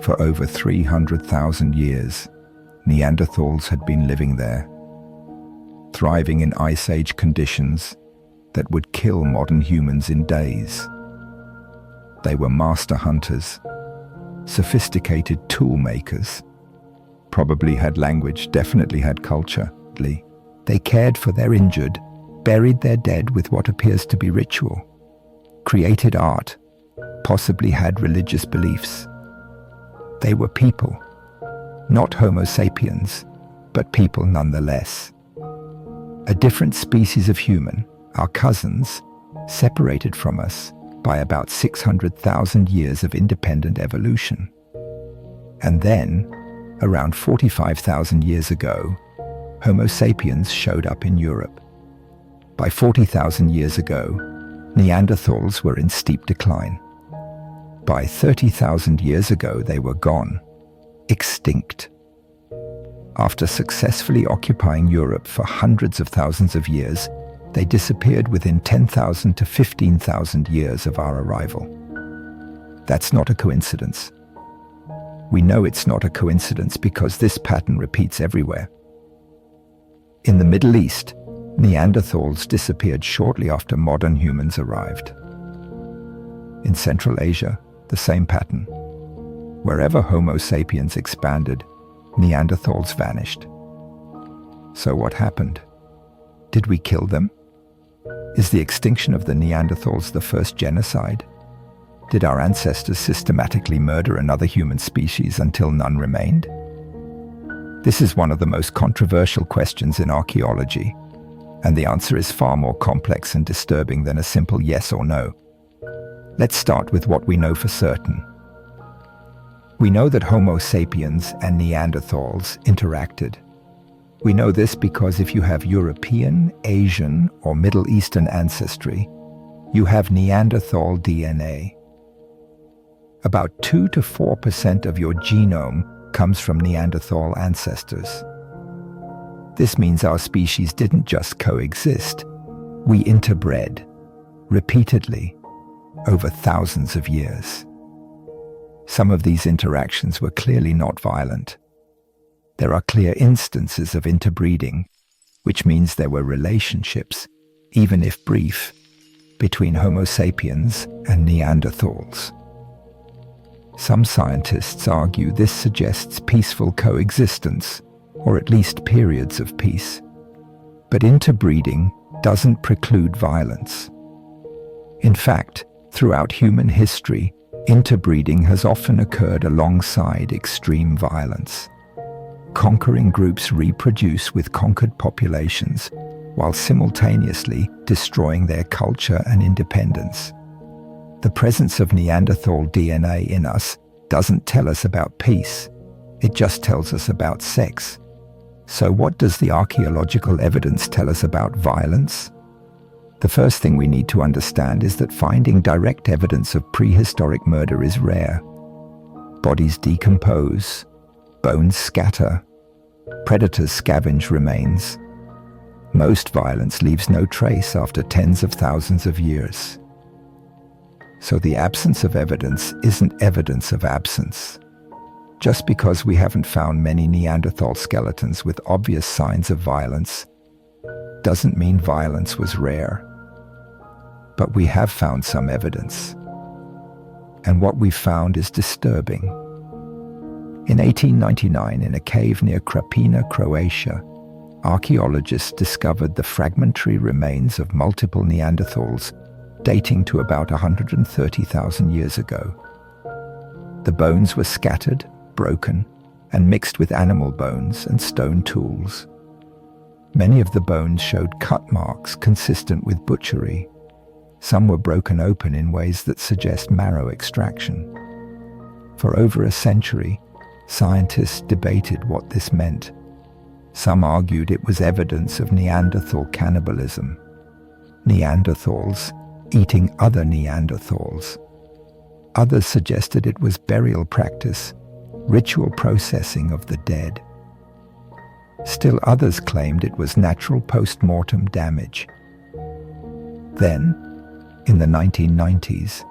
[SPEAKER 1] For over 300,000 years, Neanderthals had been living there, thriving in Ice Age conditions that would kill modern humans in days. They were master hunters, sophisticated tool makers, probably had language, definitely had culture. They cared for their injured, buried their dead with what appears to be ritual, created art, possibly had religious beliefs. They were people, not Homo sapiens, but people nonetheless. A different species of human, our cousins, separated from us by about 600,000 years of independent evolution. And then, around 45,000 years ago, Homo sapiens showed up in Europe. By 40,000 years ago, Neanderthals were in steep decline. By 30,000 years ago, they were gone, extinct. After successfully occupying Europe for hundreds of thousands of years, they disappeared within 10,000 to 15,000 years of our arrival. That's not a coincidence. We know it's not a coincidence because this pattern repeats everywhere. In the Middle East, Neanderthals disappeared shortly after modern humans arrived. In Central Asia, the same pattern. Wherever Homo sapiens expanded, Neanderthals vanished. So what happened? Did we kill them? Is the extinction of the Neanderthals the first genocide? Did our ancestors systematically murder another human species until none remained? This is one of the most controversial questions in archaeology, and the answer is far more complex and disturbing than a simple yes or no. Let's start with what we know for certain. We know that Homo sapiens and Neanderthals interacted. We know this because if you have European, Asian, or Middle Eastern ancestry, you have Neanderthal DNA. About 2 to 4% of your genome comes from Neanderthal ancestors. This means our species didn't just coexist. We interbred, repeatedly, over thousands of years. Some of these interactions were clearly not violent. There are clear instances of interbreeding, which means there were relationships, even if brief, between Homo sapiens and Neanderthals. Some scientists argue this suggests peaceful coexistence, or at least periods of peace. But interbreeding doesn't preclude violence. In fact, throughout human history, interbreeding has often occurred alongside extreme violence. Conquering groups reproduce with conquered populations while simultaneously destroying their culture and independence. The presence of Neanderthal DNA in us doesn't tell us about peace, it just tells us about sex. So what does the archaeological evidence tell us about violence? The first thing we need to understand is that finding direct evidence of prehistoric murder is rare. Bodies decompose, bones scatter, predators scavenge remains. Most violence leaves no trace after tens of thousands of years. So the absence of evidence isn't evidence of absence. Just because we haven't found many Neanderthal skeletons with obvious signs of violence doesn't mean violence was rare. But we have found some evidence. And what we found is disturbing. In 1899, in a cave near Krapina, Croatia, archaeologists discovered the fragmentary remains of multiple Neanderthals dating to about 130,000 years ago. The bones were scattered, broken, and mixed with animal bones and stone tools. Many of the bones showed cut marks consistent with butchery. Some were broken open in ways that suggest marrow extraction. For over a century, scientists debated what this meant. Some argued it was evidence of Neanderthal cannibalism. Neanderthals eating other Neanderthals. Others suggested it was burial practice, ritual processing of the dead. Still others claimed it was natural post-mortem damage. Then, in the 1990s,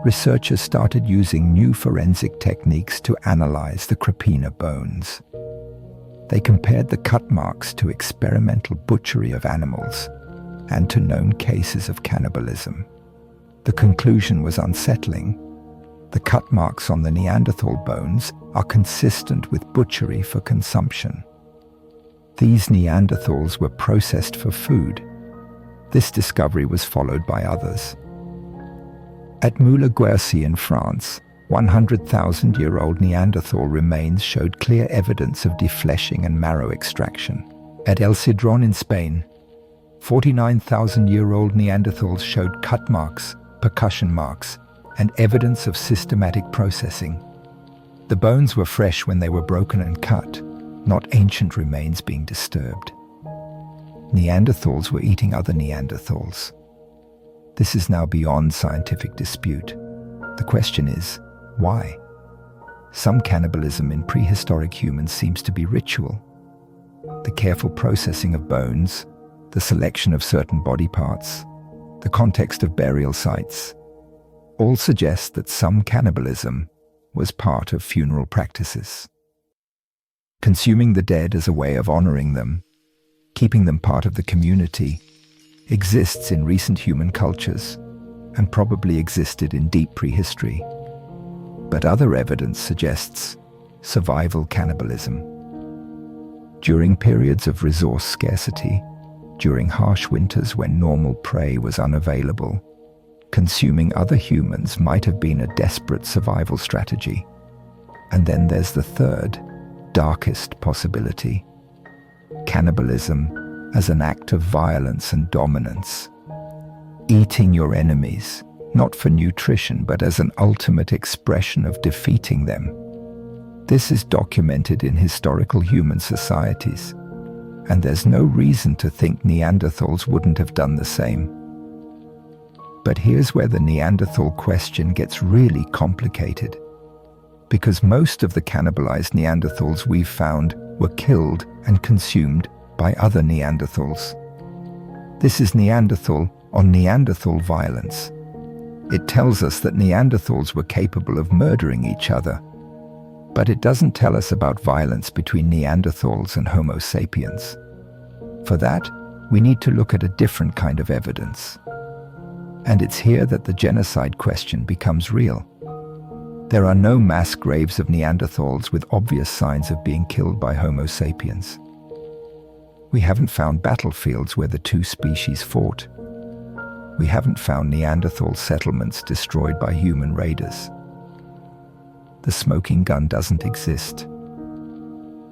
[SPEAKER 1] researchers started using new forensic techniques to analyze the Krapina bones. They compared the cut marks to experimental butchery of animals and to known cases of cannibalism. The conclusion was unsettling. The cut marks on the Neanderthal bones are consistent with butchery for consumption. These Neanderthals were processed for food. This discovery was followed by others. At Moulin-Guercy in France, 100,000-year-old Neanderthal remains showed clear evidence of defleshing and marrow extraction. At El Cedron in Spain, 49,000-year-old Neanderthals showed cut marks, percussion marks, and evidence of systematic processing. The bones were fresh when they were broken and cut, not ancient remains being disturbed. Neanderthals were eating other Neanderthals. This is now beyond scientific dispute. The question is, why? Some cannibalism in prehistoric humans seems to be ritual. The careful processing of bones, the selection of certain body parts, the context of burial sites, all suggest that some cannibalism was part of funeral practices. Consuming the dead as a way of honoring them, keeping them part of the community, exists in recent human cultures and probably existed in deep prehistory. But other evidence suggests survival cannibalism. During periods of resource scarcity, during harsh winters when normal prey was unavailable, consuming other humans might have been a desperate survival strategy. And then there's the third, darkest possibility: cannibalism as an act of violence and dominance. Eating your enemies, not for nutrition, but as an ultimate expression of defeating them. This is documented in historical human societies, and there's no reason to think Neanderthals wouldn't have done the same. But here's where the Neanderthal question gets really complicated, because most of the cannibalized Neanderthals we've found were killed and consumed by other Neanderthals. This is Neanderthal on Neanderthal violence. It tells us that Neanderthals were capable of murdering each other, but it doesn't tell us about violence between Neanderthals and Homo sapiens. For that, we need to look at a different kind of evidence. And it's here that the genocide question becomes real. There are no mass graves of Neanderthals with obvious signs of being killed by Homo sapiens. We haven't found battlefields where the two species fought. We haven't found Neanderthal settlements destroyed by human raiders. The smoking gun doesn't exist.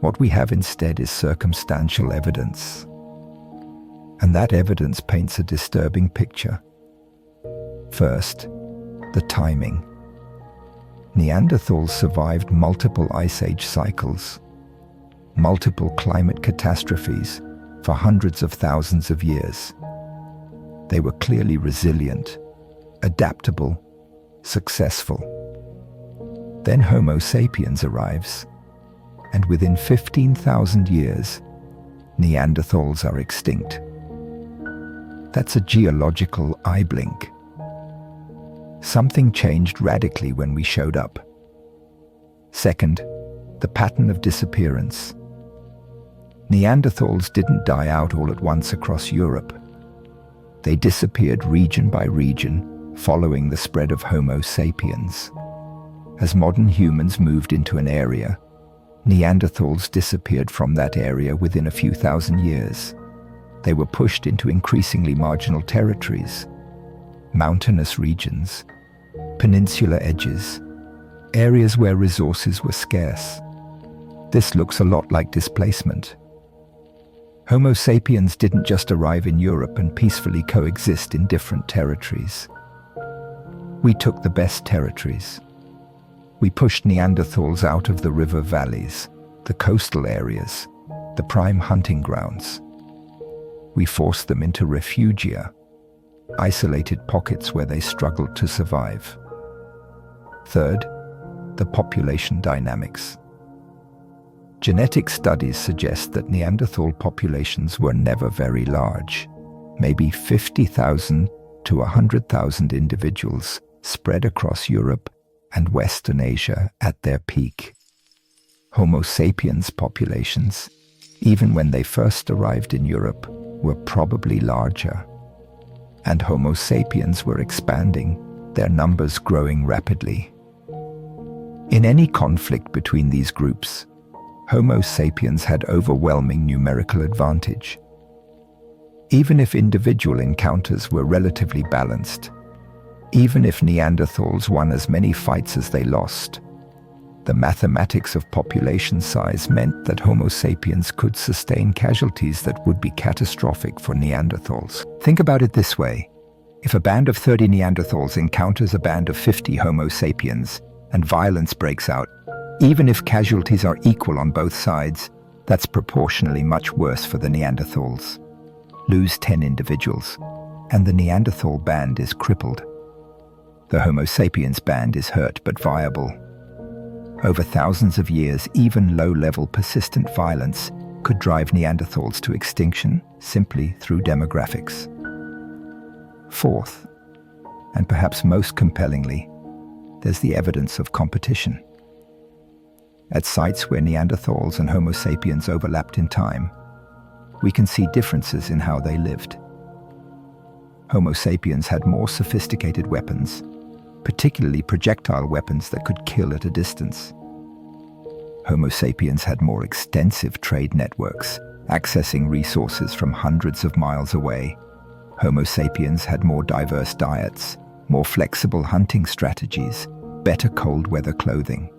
[SPEAKER 1] What we have instead is circumstantial evidence. And that evidence paints a disturbing picture. First, the timing. Neanderthals survived multiple ice age cycles, multiple climate catastrophes for hundreds of thousands of years. They were clearly resilient, adaptable, successful. Then Homo sapiens arrives, and within 15,000 years, Neanderthals are extinct. That's a geological eye blink. Something changed radically when we showed up. Second, the pattern of disappearance. Neanderthals didn't die out all at once across Europe. They disappeared region by region, following the spread of Homo sapiens. As modern humans moved into an area, Neanderthals disappeared from that area within a few thousand years. They were pushed into increasingly marginal territories, mountainous regions, peninsula edges, areas where resources were scarce. This looks a lot like displacement. Homo sapiens didn't just arrive in Europe and peacefully coexist in different territories. We took the best territories. We pushed Neanderthals out of the river valleys, the coastal areas, the prime hunting grounds. We forced them into refugia, isolated pockets where they struggled to survive. Third, the population dynamics. Genetic studies suggest that Neanderthal populations were never very large, maybe 50,000 to 100,000 individuals spread across Europe and Western Asia at their peak. Homo sapiens populations, even when they first arrived in Europe, were probably larger. And Homo sapiens were expanding, their numbers growing rapidly. In any conflict between these groups, Homo sapiens had overwhelming numerical advantage. Even if individual encounters were relatively balanced, even if Neanderthals won as many fights as they lost, the mathematics of population size meant that Homo sapiens could sustain casualties that would be catastrophic for Neanderthals. Think about it this way. If a band of 30 Neanderthals encounters a band of 50 Homo sapiens and violence breaks out, even if casualties are equal on both sides, that's proportionally much worse for the Neanderthals. Lose 10 individuals, and the Neanderthal band is crippled. The Homo sapiens band is hurt but viable. Over thousands of years, even low-level persistent violence could drive Neanderthals to extinction simply through demographics. Fourth, and perhaps most compellingly, there's the evidence of competition. At sites where Neanderthals and Homo sapiens overlapped in time, we can see differences in how they lived. Homo sapiens had more sophisticated weapons, particularly projectile weapons that could kill at a distance. Homo sapiens had more extensive trade networks, accessing resources from hundreds of miles away. Homo sapiens had more diverse diets, more flexible hunting strategies, better cold weather clothing.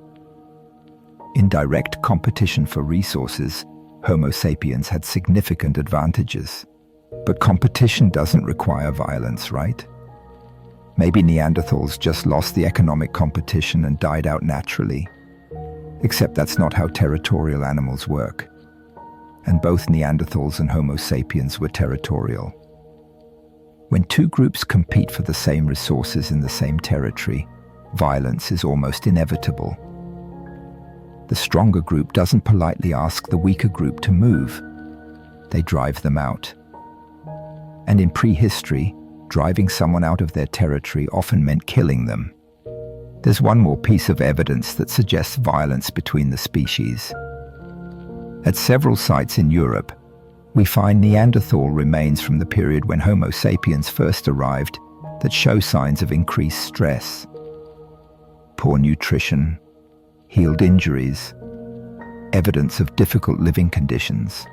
[SPEAKER 1] In direct competition for resources, Homo sapiens had significant advantages. But competition doesn't require violence, right? Maybe Neanderthals just lost the economic competition and died out naturally. Except that's not how territorial animals work. And both Neanderthals and Homo sapiens were territorial. When two groups compete for the same resources in the same territory, violence is almost inevitable. The stronger group doesn't politely ask the weaker group to move. They drive them out. And in prehistory, driving someone out of their territory often meant killing them. There's one more piece of evidence that suggests violence between the species. At several sites in Europe, we find Neanderthal remains from the period when Homo sapiens first arrived that show signs of increased stress. Poor nutrition, healed injuries, evidence of difficult living conditions.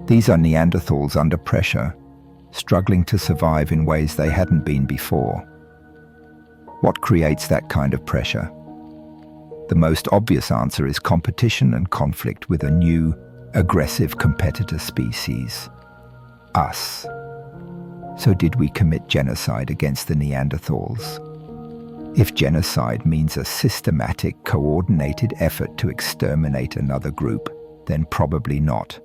[SPEAKER 1] These are Neanderthals under pressure, struggling to survive in ways they hadn't been before. What creates that kind of pressure? The most obvious answer is competition and conflict with a new, aggressive competitor species, us. So did we commit genocide against the Neanderthals? If genocide means a systematic, coordinated effort to exterminate another group, then probably not.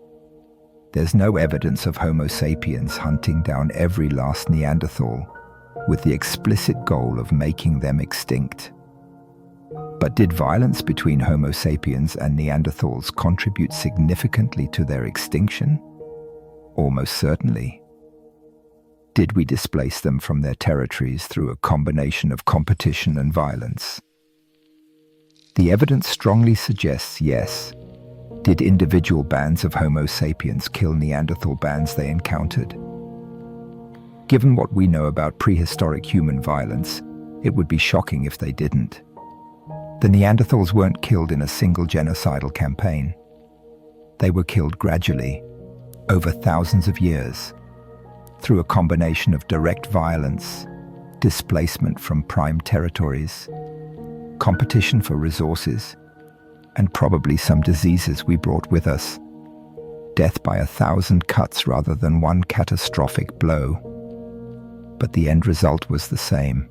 [SPEAKER 1] There's no evidence of Homo sapiens hunting down every last Neanderthal with the explicit goal of making them extinct. But did violence between Homo sapiens and Neanderthals contribute significantly to their extinction? Almost certainly. Did we displace them from their territories through a combination of competition and violence? The evidence strongly suggests yes. Did individual bands of Homo sapiens kill Neanderthal bands they encountered? Given what we know about prehistoric human violence, it would be shocking if they didn't. The Neanderthals weren't killed in a single genocidal campaign. They were killed gradually, over thousands of years, through a combination of direct violence, displacement from prime territories, competition for resources, and probably some diseases we brought with us. Death by 1,000 cuts rather than one catastrophic blow. But the end result was the same.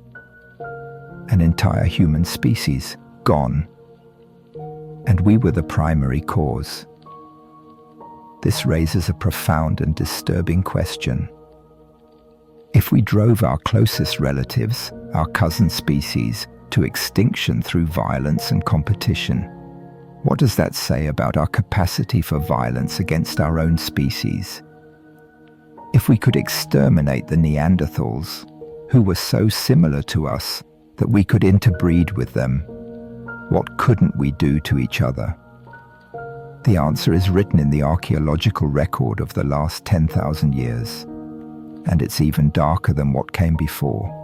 [SPEAKER 1] An entire human species gone. And we were the primary cause. This raises a profound and disturbing question. If we drove our closest relatives, our cousin species, to extinction through violence and competition, what does that say about our capacity for violence against our own species? If we could exterminate the Neanderthals, who were so similar to us that we could interbreed with them, what couldn't we do to each other? The answer is written in the archaeological record of the last 10,000 years, and it's even darker than what came before.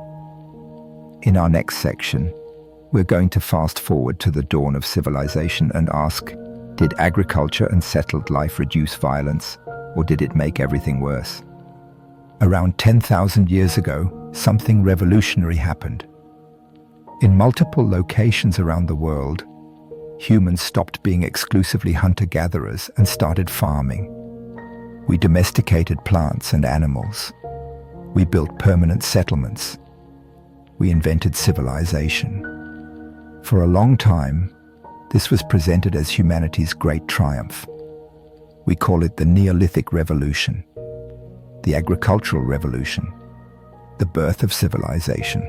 [SPEAKER 1] In our next section, we're going to fast forward to the dawn of civilization and ask, did agriculture and settled life reduce violence, or did it make everything worse? Around 10,000 years ago, something revolutionary happened. In multiple locations around the world, humans stopped being exclusively hunter-gatherers and started farming. We domesticated plants and animals. We built permanent settlements. We invented civilization. For a long time, this was presented as humanity's great triumph. We call it the Neolithic Revolution, the Agricultural Revolution, the birth of civilization.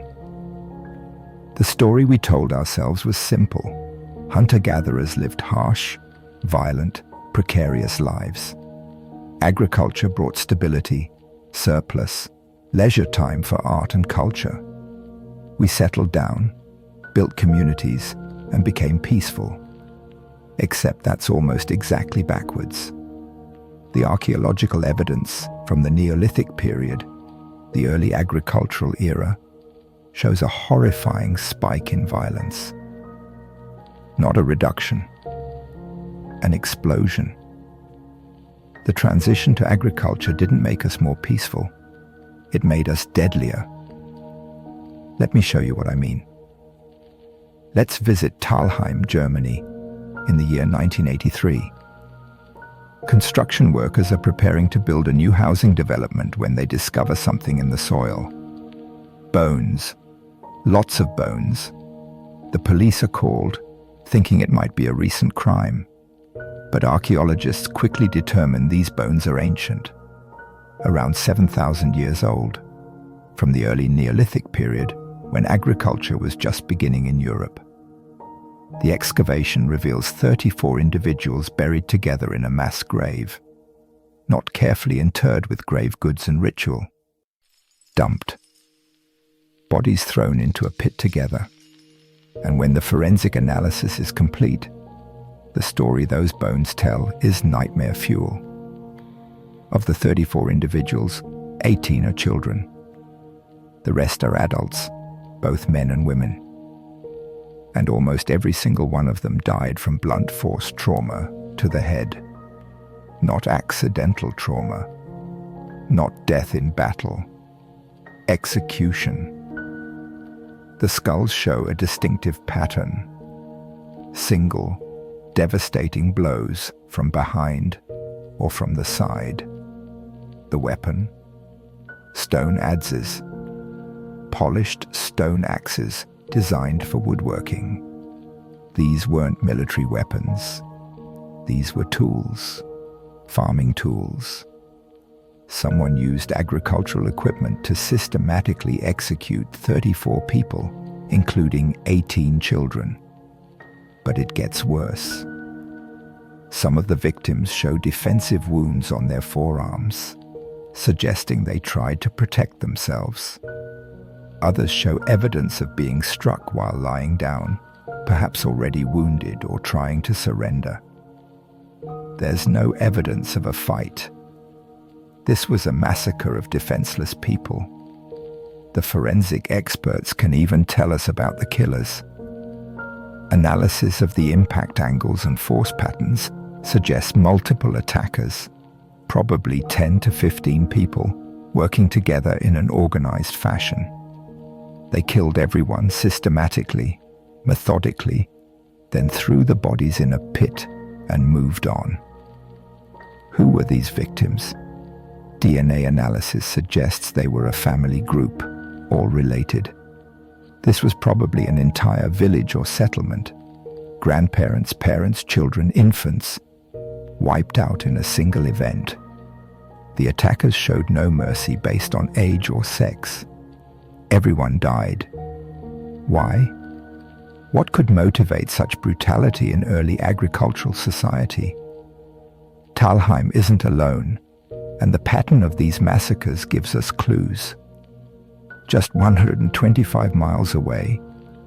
[SPEAKER 1] The story we told ourselves was simple. Hunter-gatherers lived harsh, violent, precarious lives. Agriculture brought stability, surplus, leisure time for art and culture. We settled down, built communities, and became peaceful. Except that's almost exactly backwards. The archaeological evidence from the Neolithic period, the early agricultural era, shows a horrifying spike in violence. Not a reduction, an explosion. The transition to agriculture didn't make us more peaceful. It made us deadlier. Let me show you what I mean. Let's visit Thalheim, Germany, in the year 1983. Construction workers are preparing to build a new housing development when they discover something in the soil. Bones. Lots of bones. The police are called, thinking it might be a recent crime. But archaeologists quickly determine these bones are ancient, around 7,000 years old, from the early Neolithic period when agriculture was just beginning in Europe. The excavation reveals 34 individuals buried together in a mass grave, not carefully interred with grave goods and ritual. Dumped. Bodies thrown into a pit together. And when the forensic analysis is complete, the story those bones tell is nightmare fuel. Of the 34 individuals, 18 are children. The rest are adults, both men and women. And almost every single one of them died from blunt force trauma to the head. Not accidental trauma, not death in battle. Execution. The skulls show a distinctive pattern. Single, devastating blows from behind or from the side. The weapon? Stone adzes. Polished stone axes designed for woodworking. These weren't military weapons. These were tools, farming tools. Someone used agricultural equipment to systematically execute 34 people, including 18 children. But it gets worse. Some of the victims show defensive wounds on their forearms, suggesting they tried to protect themselves. Others show evidence of being struck while lying down, perhaps already wounded or trying to surrender. There's no evidence of a fight. This was a massacre of defenseless people. The forensic experts can even tell us about the killers. Analysis of the impact angles and force patterns suggests multiple attackers, probably 10 to 15 people, working together in an organized fashion. They killed everyone systematically, methodically, then threw the bodies in a pit and moved on. Who were these victims? DNA analysis suggests they were a family group, all related. This was probably an entire village or settlement. Grandparents, parents, children, infants, wiped out in a single event. The attackers showed no mercy based on age or sex. Everyone died. Why? What could motivate such brutality in early agricultural society? Talheim isn't alone, and the pattern of these massacres gives us clues. Just 125 miles away,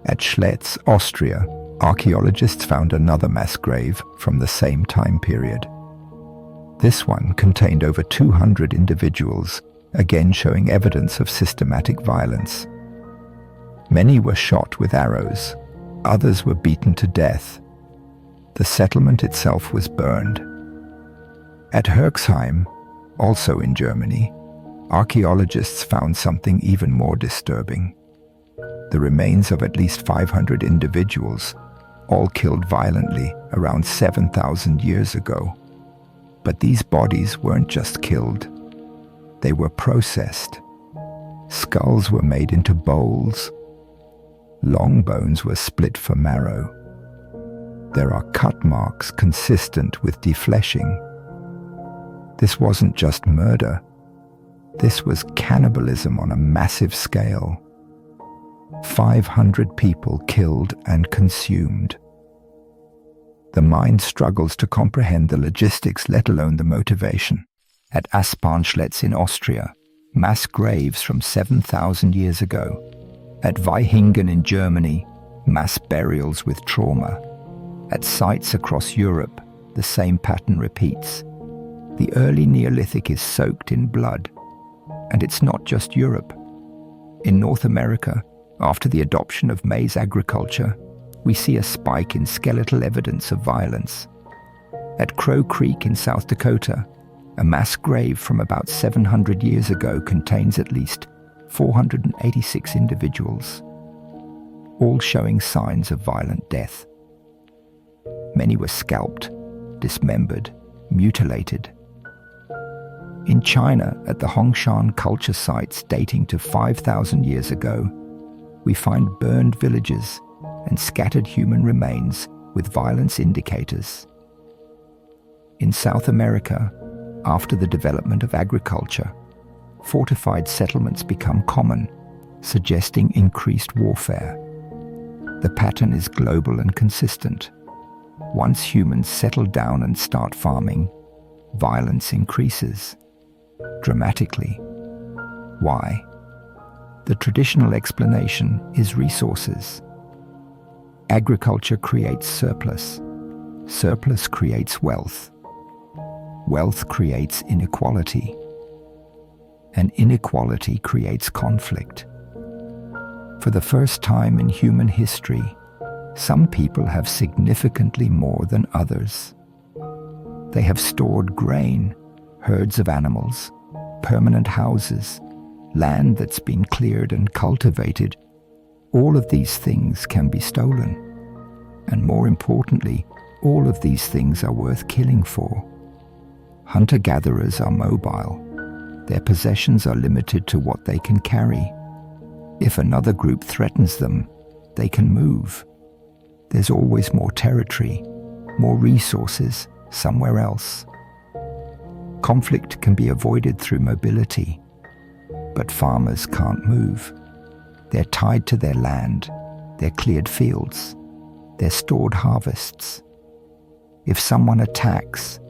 [SPEAKER 1] at Schletz, Austria, archaeologists found another mass grave from the same time period. This one contained over 200 individuals, again showing evidence of systematic violence. Many were shot with arrows, others were beaten to death. The settlement itself was burned. At Herxheim, also in Germany, archaeologists found something even more disturbing. The remains of at least 500 individuals, all killed violently around 7,000 years ago. But these bodies weren't just killed. They were processed. Skulls were made into bowls. Long bones were split for marrow. There are cut marks consistent with defleshing. This wasn't just murder. This was cannibalism on a massive scale. 500 people killed and consumed. The mind struggles to comprehend the logistics, let alone the motivation. At Aspernschletz in Austria, mass graves from 7,000 years ago. At Vaihingen in Germany, mass burials with trauma. At sites across Europe, the same pattern repeats. The early Neolithic is soaked in blood. And it's not just Europe. In North America, after the adoption of maize agriculture, we see a spike in skeletal evidence of violence. At Crow Creek in South Dakota, a mass grave from about 700 years ago contains at least 486 individuals, all showing signs of violent death. Many were scalped, dismembered, mutilated. In China, at the Hongshan culture sites dating to 5,000 years ago, we find burned villages and scattered human remains with violence indicators. In South America, after the development of agriculture, fortified settlements become common, suggesting increased warfare. The pattern is global and consistent. Once humans settle down and start farming, violence increases dramatically. Why? The traditional explanation is resources. Agriculture creates surplus. Surplus creates wealth. Wealth creates inequality. And inequality creates conflict. For the first time in human history, some people have significantly more than others. They have stored grain, herds of animals, permanent houses, land that's been cleared and cultivated. All of these things can be stolen. And more importantly, all of these things are worth killing for. Hunter-gatherers are mobile. Their possessions are limited to what they can carry. If another group threatens them, they can move. There's always more territory, more resources somewhere else. Conflict can be avoided through mobility, but farmers can't move. They're tied to their land, their cleared fields, their stored harvests. If someone attacks,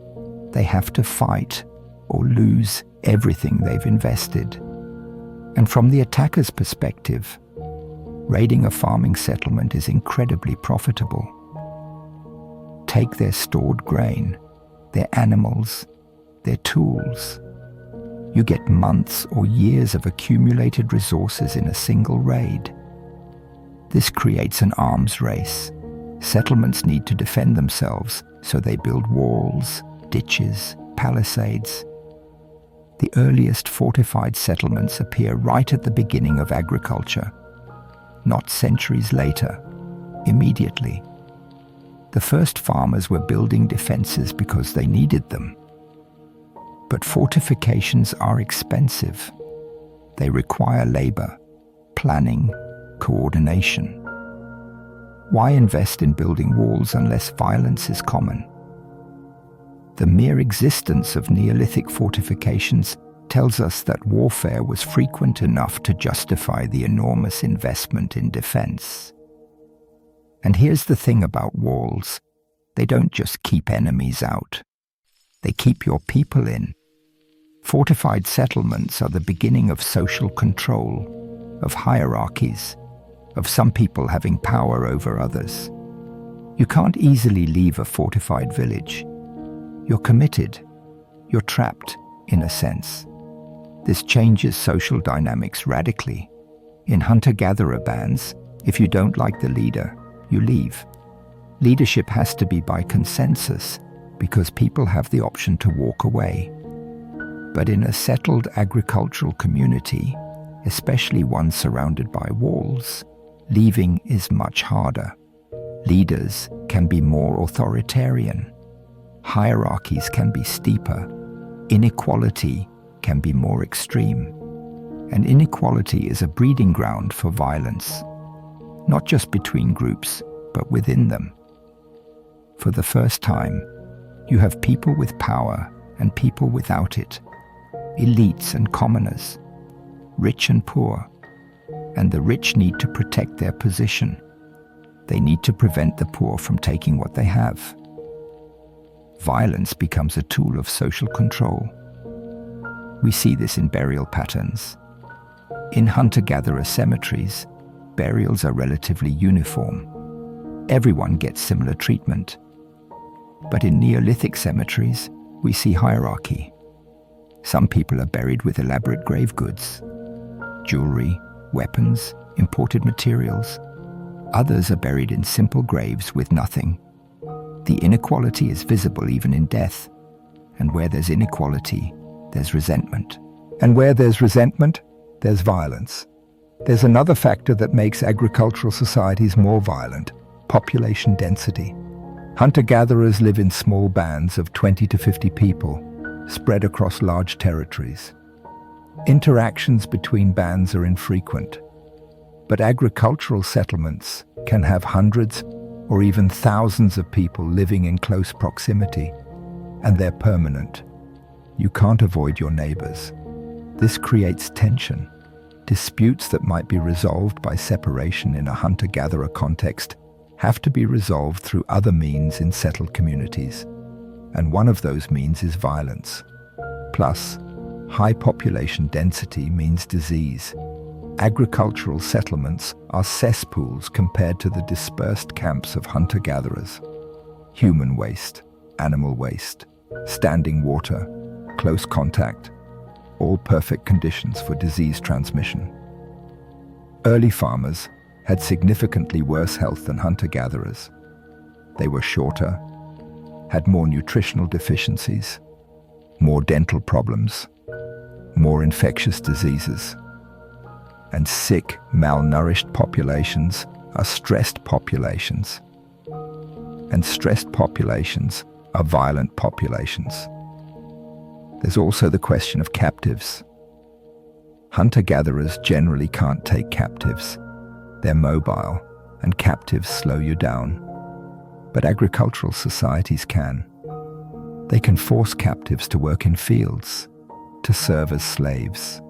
[SPEAKER 1] they have to fight or lose everything they've invested. And from the attacker's perspective, raiding a farming settlement is incredibly profitable. Take their stored grain, their animals, their tools. You get months or years of accumulated resources in a single raid. This creates an arms race. Settlements need to defend themselves, so they build walls, ditches, palisades. The earliest fortified settlements appear right at the beginning of agriculture, not centuries later, immediately. The first farmers were building defenses because they needed them. But fortifications are expensive. They require labor, planning, coordination. Why invest in building walls unless violence is common? The mere existence of Neolithic fortifications tells us that warfare was frequent enough to justify the enormous investment in defense. And here's the thing about walls. They don't just keep enemies out. They keep your people in. Fortified settlements are the beginning of social control, of hierarchies, of some people having power over others. You can't easily leave a fortified village. You're committed. You're trapped, in a sense. This changes social dynamics radically. In hunter-gatherer bands, if you don't like the leader, you leave. Leadership has to be by consensus, because people have the option to walk away. But in a settled agricultural community, especially one surrounded by walls, leaving is much harder. Leaders can be more authoritarian. Hierarchies can be steeper. Inequality can be more extreme. And inequality is a breeding ground for violence, not just between groups, but within them. For the first time, you have people with power and people without it, elites and commoners, rich and poor, and the rich need to protect their position. They need to prevent the poor from taking what they have. Violence becomes a tool of social control. We see this in burial patterns. In hunter-gatherer cemeteries, burials are relatively uniform. Everyone gets similar treatment. But in Neolithic cemeteries, we see hierarchy. Some people are buried with elaborate grave goods, jewelry, weapons, imported materials. Others are buried in simple graves with nothing. The inequality is visible even in death. And where there's inequality, there's resentment. And where there's resentment, there's violence. There's another factor that makes agricultural societies more violent: population density. Hunter-gatherers live in small bands of 20 to 50 people, spread across large territories. Interactions between bands are infrequent, but agricultural settlements can have hundreds or even thousands of people living in close proximity, and they're permanent. You can't avoid your neighbors. This creates tension. Disputes that might be resolved by separation in a hunter-gatherer context have to be resolved through other means in settled communities, and one of those means is violence. Plus, high population density means disease. Agricultural settlements are cesspools compared to the dispersed camps of hunter-gatherers. Human waste, animal waste, standing water, close contact, all perfect conditions for disease transmission. Early farmers had significantly worse health than hunter-gatherers. They were shorter, had more nutritional deficiencies, more dental problems, more infectious diseases. And sick, malnourished populations are stressed populations. And stressed populations are violent populations. There's also the question of captives. Hunter-gatherers generally can't take captives. They're mobile, and captives slow you down. But agricultural societies can. They can force captives to work in fields, to serve as slaves.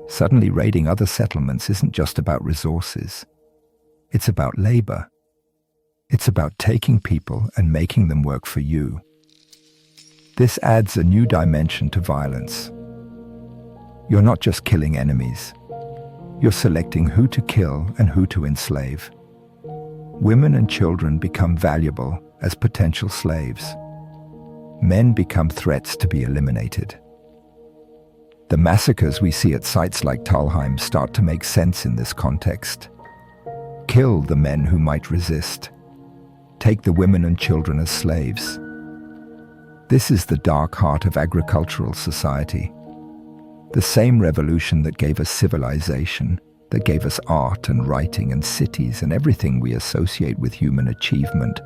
[SPEAKER 1] Suddenly raiding other settlements isn't just about resources. It's about labor. It's about taking people and making them work for you. This adds a new dimension to violence. You're not just killing enemies. You're selecting who to kill and who to enslave. Women and children become valuable as potential slaves. Men become threats to be eliminated. The massacres we see at sites like Talheim start to make sense in this context. Kill the men who might resist. Take the women and children as slaves. This is the dark heart of agricultural society. The same revolution that gave us civilization, that gave us art and writing and cities and everything we associate with human achievement,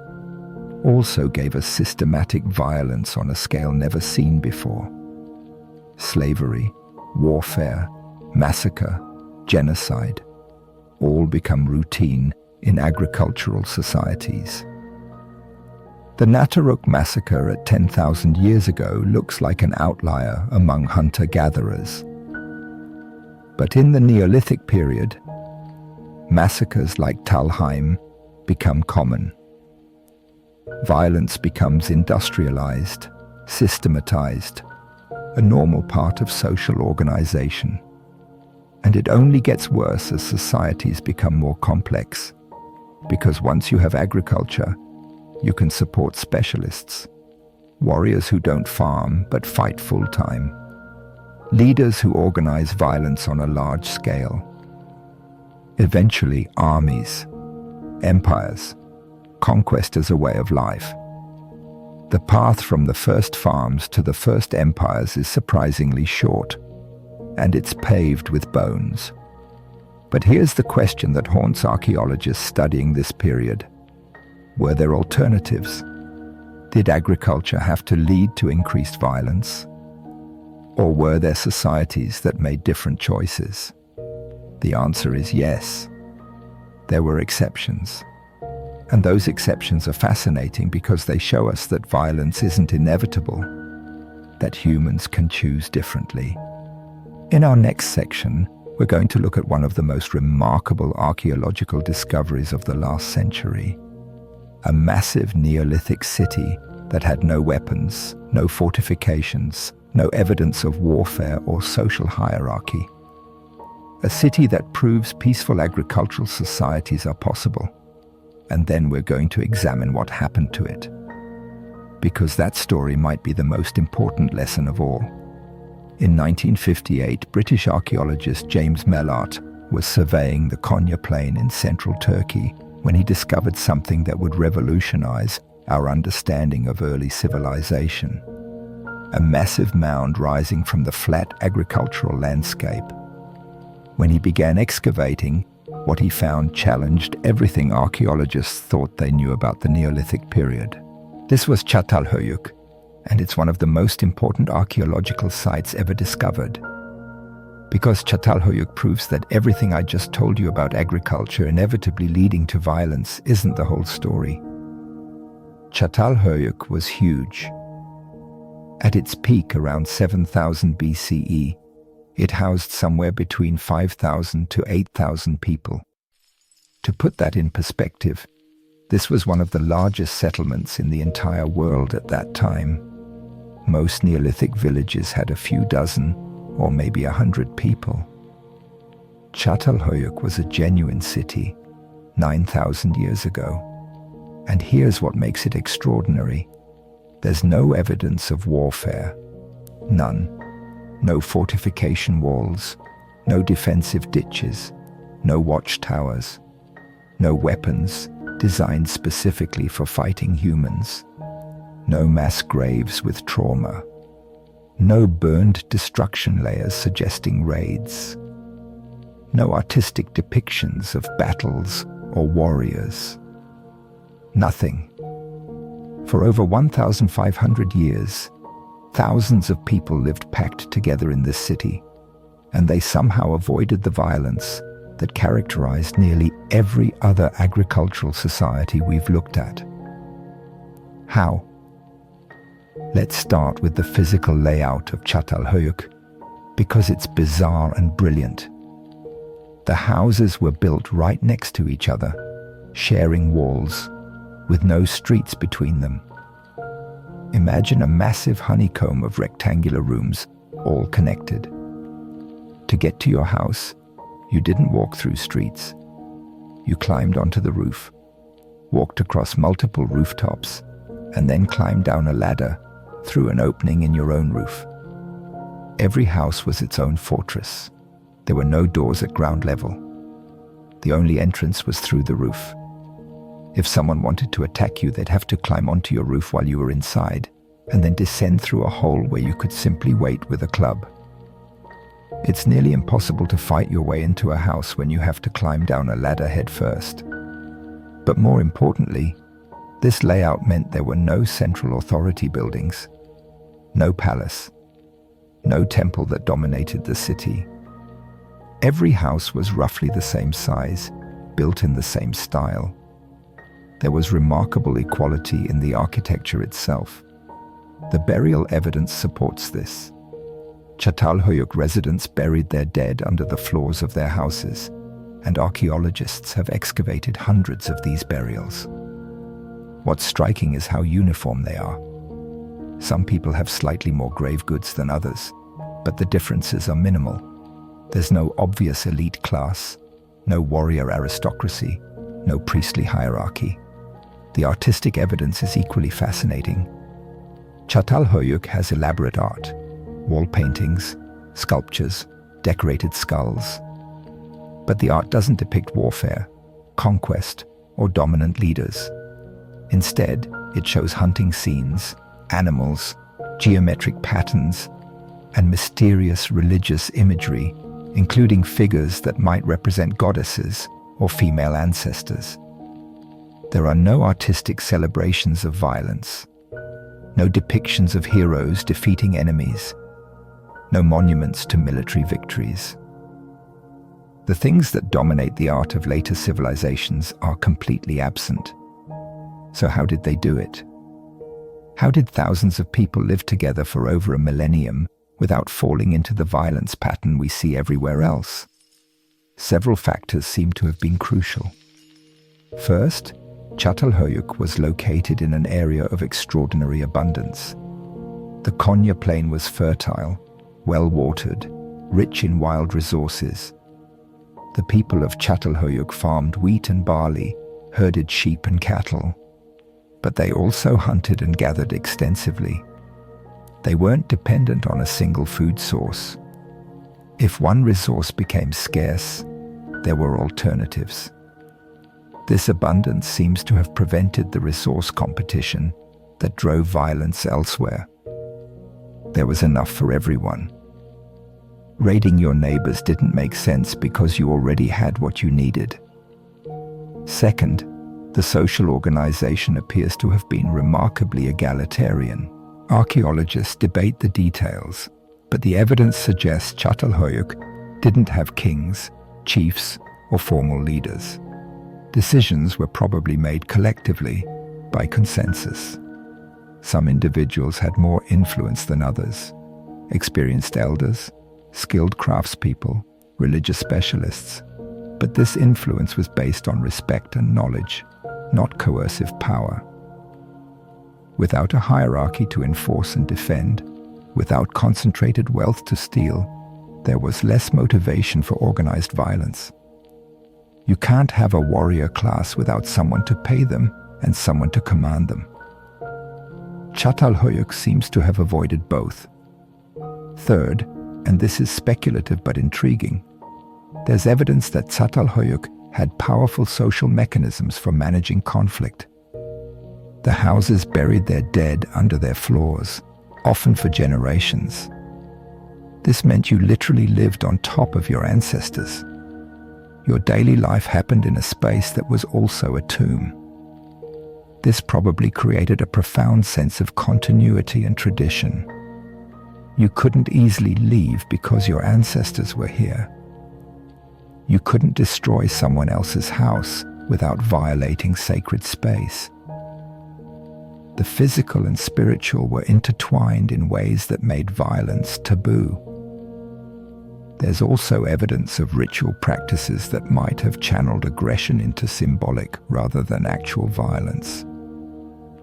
[SPEAKER 1] also gave us systematic violence on a scale never seen before. Slavery, warfare, massacre, genocide, all become routine in agricultural societies. The Nataruk massacre at 10,000 years ago looks like an outlier among hunter-gatherers. But in the Neolithic period, massacres like Talheim become common. Violence becomes industrialized, systematized, a normal part of social organization. And it only gets worse as societies become more complex, because once you have agriculture, you can support specialists, warriors who don't farm but fight full-time, leaders who organize violence on a large scale. Eventually, armies, empires, conquest as a way of life. The path from the first farms to the first empires is surprisingly short, and it's paved with bones. But here's the question that haunts archaeologists studying this period. Were there alternatives? Did agriculture have to lead to increased violence? Or were there societies that made different choices? The answer is yes. There were exceptions. And those exceptions are fascinating because they show us that violence isn't inevitable, that humans can choose differently. In our next section, we're going to look at one of the most remarkable archaeological discoveries of the last century. A massive Neolithic city that had no weapons, no fortifications, no evidence of warfare or social hierarchy. A city that proves peaceful agricultural societies are possible. And then we're going to examine what happened to it. Because that story might be the most important lesson of all. In 1958, British archaeologist James Mellart was surveying the Konya Plain in central Turkey when he discovered something that would revolutionize our understanding of early civilization. A massive mound rising from the flat agricultural landscape. When he began excavating, what he found challenged everything archaeologists thought they knew about the Neolithic period. This was Çatalhöyük, and it's one of the most important archaeological sites ever discovered. Because Çatalhöyük proves that everything I just told you about agriculture inevitably leading to violence isn't the whole story. Çatalhöyük was huge. At its peak around 7000 BCE, it housed somewhere between 5,000 to 8,000 people. To put that in perspective, this was one of the largest settlements in the entire world at that time. Most Neolithic villages had a few dozen, or maybe 100 people. Çatalhöyük was a genuine city, 9,000 years ago. And here's what makes it extraordinary. There's no evidence of warfare. None. No fortification walls, no defensive ditches, no watchtowers, no weapons designed specifically for fighting humans, no mass graves with trauma. No burned destruction layers suggesting raids. No artistic depictions of battles or warriors. Nothing. For over 1,500 years, thousands of people lived packed together in this city, and they somehow avoided the violence that characterized nearly every other agricultural society we've looked at. How? Let's start with the physical layout of Çatalhöyük, because it's bizarre and brilliant. The houses were built right next to each other, sharing walls, with no streets between them. Imagine a massive honeycomb of rectangular rooms, all connected. To get to your house, you didn't walk through streets. You climbed onto the roof, walked across multiple rooftops, and then climbed down a ladder through an opening in your own roof. Every house was its own fortress. There were no doors at ground level. The only entrance was through the roof. If someone wanted to attack you, they'd have to climb onto your roof while you were inside, and then descend through a hole where you could simply wait with a club. It's nearly impossible to fight your way into a house when you have to climb down a ladder head first. But more importantly, this layout meant there were no central authority buildings, no palace, no temple that dominated the city. Every house was roughly the same size, built in the same style. There was remarkable equality in the architecture itself. The burial evidence supports this. Çatalhöyük residents buried their dead under the floors of their houses, and archaeologists have excavated hundreds of these burials. What's striking is how uniform they are. Some people have slightly more grave goods than others, but the differences are minimal. There's no obvious elite class, no warrior aristocracy, no priestly hierarchy. The artistic evidence is equally fascinating. Çatalhöyük has elaborate art, wall paintings, sculptures, decorated skulls. But the art doesn't depict warfare, conquest, or dominant leaders. Instead, it shows hunting scenes, animals, geometric patterns, and mysterious religious imagery, including figures that might represent goddesses or female ancestors. There are no artistic celebrations of violence, no depictions of heroes defeating enemies, no monuments to military victories. The things that dominate the art of later civilizations are completely absent. So how did they do it? How did thousands of people live together for over a millennium without falling into the violence pattern we see everywhere else? Several factors seem to have been crucial. First, Çatalhöyük was located in an area of extraordinary abundance. The Konya plain was fertile, well-watered, rich in wild resources. The people of Çatalhöyük farmed wheat and barley, herded sheep and cattle. But they also hunted and gathered extensively. They weren't dependent on a single food source. If one resource became scarce, there were alternatives. This abundance seems to have prevented the resource competition that drove violence elsewhere. There was enough for everyone. Raiding your neighbors didn't make sense because you already had what you needed. Second, the social organization appears to have been remarkably egalitarian. Archaeologists debate the details, but the evidence suggests Çatalhöyük didn't have kings, chiefs, or formal leaders. Decisions were probably made collectively, by consensus. Some individuals had more influence than others: experienced elders, skilled craftspeople, religious specialists. But this influence was based on respect and knowledge, not coercive power. Without a hierarchy to enforce and defend, without concentrated wealth to steal, there was less motivation for organized violence. You can't have a warrior class without someone to pay them and someone to command them. Çatalhöyük seems to have avoided both. Third, and this is speculative but intriguing, there's evidence that Çatalhöyük had powerful social mechanisms for managing conflict. The houses buried their dead under their floors, often for generations. This meant you literally lived on top of your ancestors. Your daily life happened in a space that was also a tomb. This probably created a profound sense of continuity and tradition. You couldn't easily leave because your ancestors were here. You couldn't destroy someone else's house without violating sacred space. The physical and spiritual were intertwined in ways that made violence taboo. There's also evidence of ritual practices that might have channeled aggression into symbolic rather than actual violence.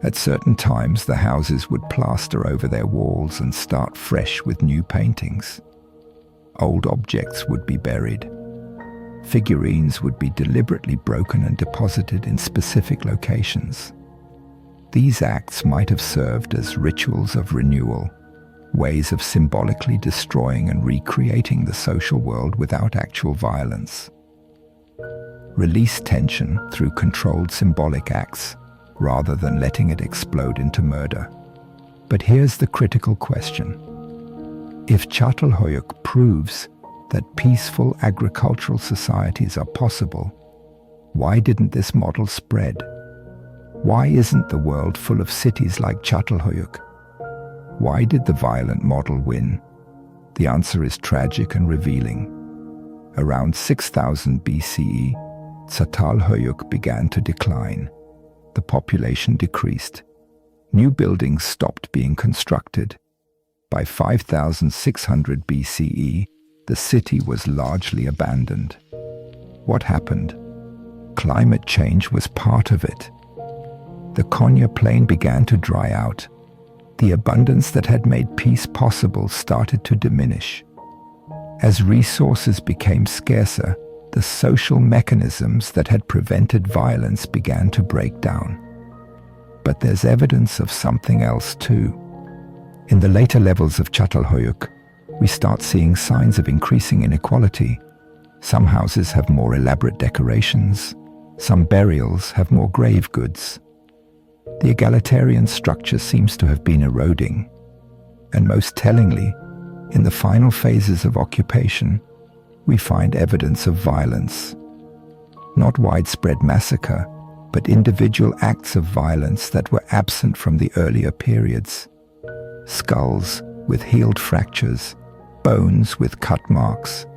[SPEAKER 1] At certain times, the houses would plaster over their walls and start fresh with new paintings. Old objects would be buried. Figurines would be deliberately broken and deposited in specific locations. These acts might have served as rituals of renewal, ways of symbolically destroying and recreating the social world without actual violence. Release tension through controlled symbolic acts, rather than letting it explode into murder. But here's the critical question. If Çatalhöyük proves that peaceful agricultural societies are possible, why didn't this model spread? Why isn't the world full of cities like Çatalhöyük? Why did the violent model win? The answer is tragic and revealing. Around 6000 BCE, Çatalhöyük began to decline. The population decreased. New buildings stopped being constructed. By 5600 BCE, the city was largely abandoned. What happened? Climate change was part of it. The Konya Plain began to dry out. The abundance that had made peace possible started to diminish. As resources became scarcer, the social mechanisms that had prevented violence began to break down. But there's evidence of something else too. In the later levels of Çatalhöyük, we start seeing signs of increasing inequality. Some houses have more elaborate decorations. Some burials have more grave goods. The egalitarian structure seems to have been eroding. And most tellingly, in the final phases of occupation, we find evidence of violence. Not widespread massacre, but individual acts of violence that were absent from the earlier periods. Skulls with healed fractures, bones with cut marks.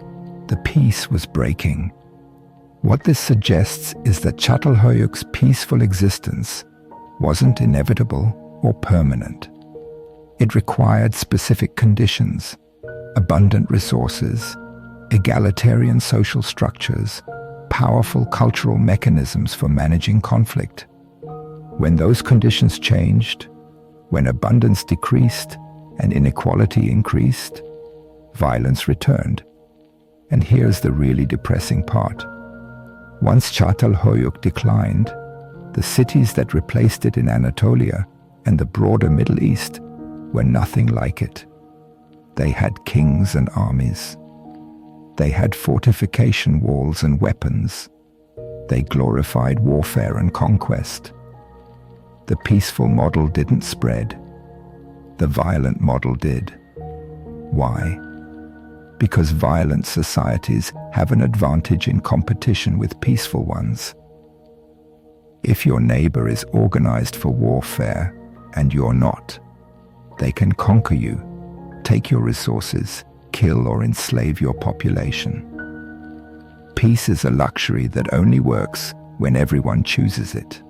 [SPEAKER 1] The peace was breaking. What this suggests is that Çatalhöyük's peaceful existence wasn't inevitable or permanent. It required specific conditions, abundant resources, egalitarian social structures, powerful cultural mechanisms for managing conflict. When those conditions changed, when abundance decreased and inequality increased, violence returned. And here's the really depressing part. Once Çatalhöyük declined, the cities that replaced it in Anatolia and the broader Middle East were nothing like it. They had kings and armies. They had fortification walls and weapons. They glorified warfare and conquest. The peaceful model didn't spread. The violent model did. Why? Because violent societies have an advantage in competition with peaceful ones. If your neighbor is organized for warfare and you're not, they can conquer you, take your resources, kill or enslave your population. Peace is a luxury that only works when everyone chooses it.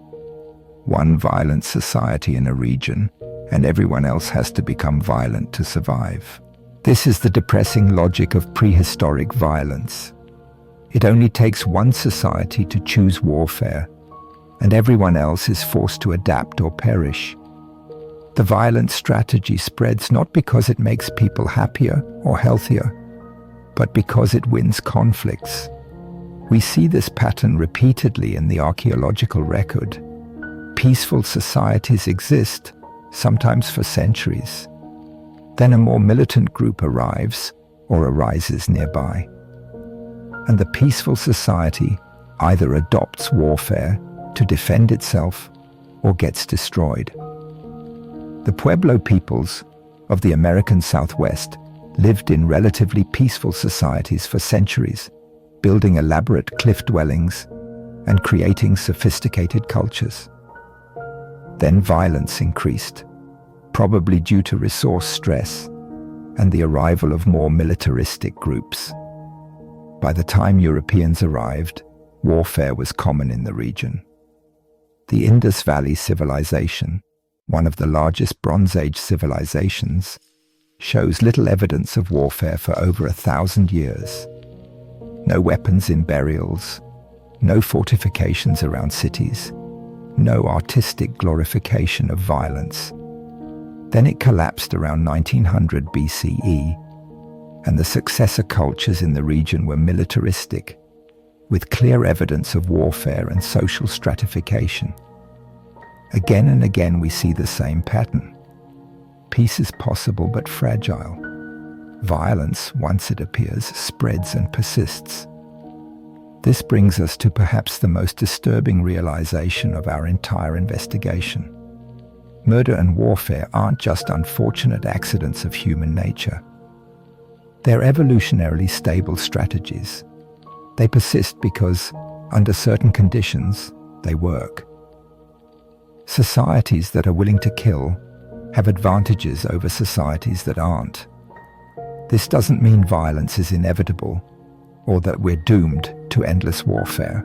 [SPEAKER 1] One violent society in a region, and everyone else has to become violent to survive. This is the depressing logic of prehistoric violence. It only takes one society to choose warfare, and everyone else is forced to adapt or perish. The violent strategy spreads not because it makes people happier or healthier, but because it wins conflicts. We see this pattern repeatedly in the archaeological record. Peaceful societies exist, sometimes for centuries. Then a more militant group arrives or arises nearby. And the peaceful society either adopts warfare to defend itself or gets destroyed. The Pueblo peoples of the American Southwest lived in relatively peaceful societies for centuries, building elaborate cliff dwellings and creating sophisticated cultures. Then violence increased, probably due to resource stress and the arrival of more militaristic groups. By the time Europeans arrived, warfare was common in the region. The Indus Valley Civilization, one of the largest Bronze Age civilizations, shows little evidence of warfare for over 1,000 years. No weapons in burials, no fortifications around cities, no artistic glorification of violence. Then it collapsed around 1900 BCE, and the successor cultures in the region were militaristic, with clear evidence of warfare and social stratification. Again and again we see the same pattern. Peace is possible but fragile. Violence, once it appears, spreads and persists. This brings us to perhaps the most disturbing realization of our entire investigation. Murder and warfare aren't just unfortunate accidents of human nature. They're evolutionarily stable strategies. They persist because, under certain conditions, they work. Societies that are willing to kill have advantages over societies that aren't. This doesn't mean violence is inevitable or that we're doomed to endless warfare.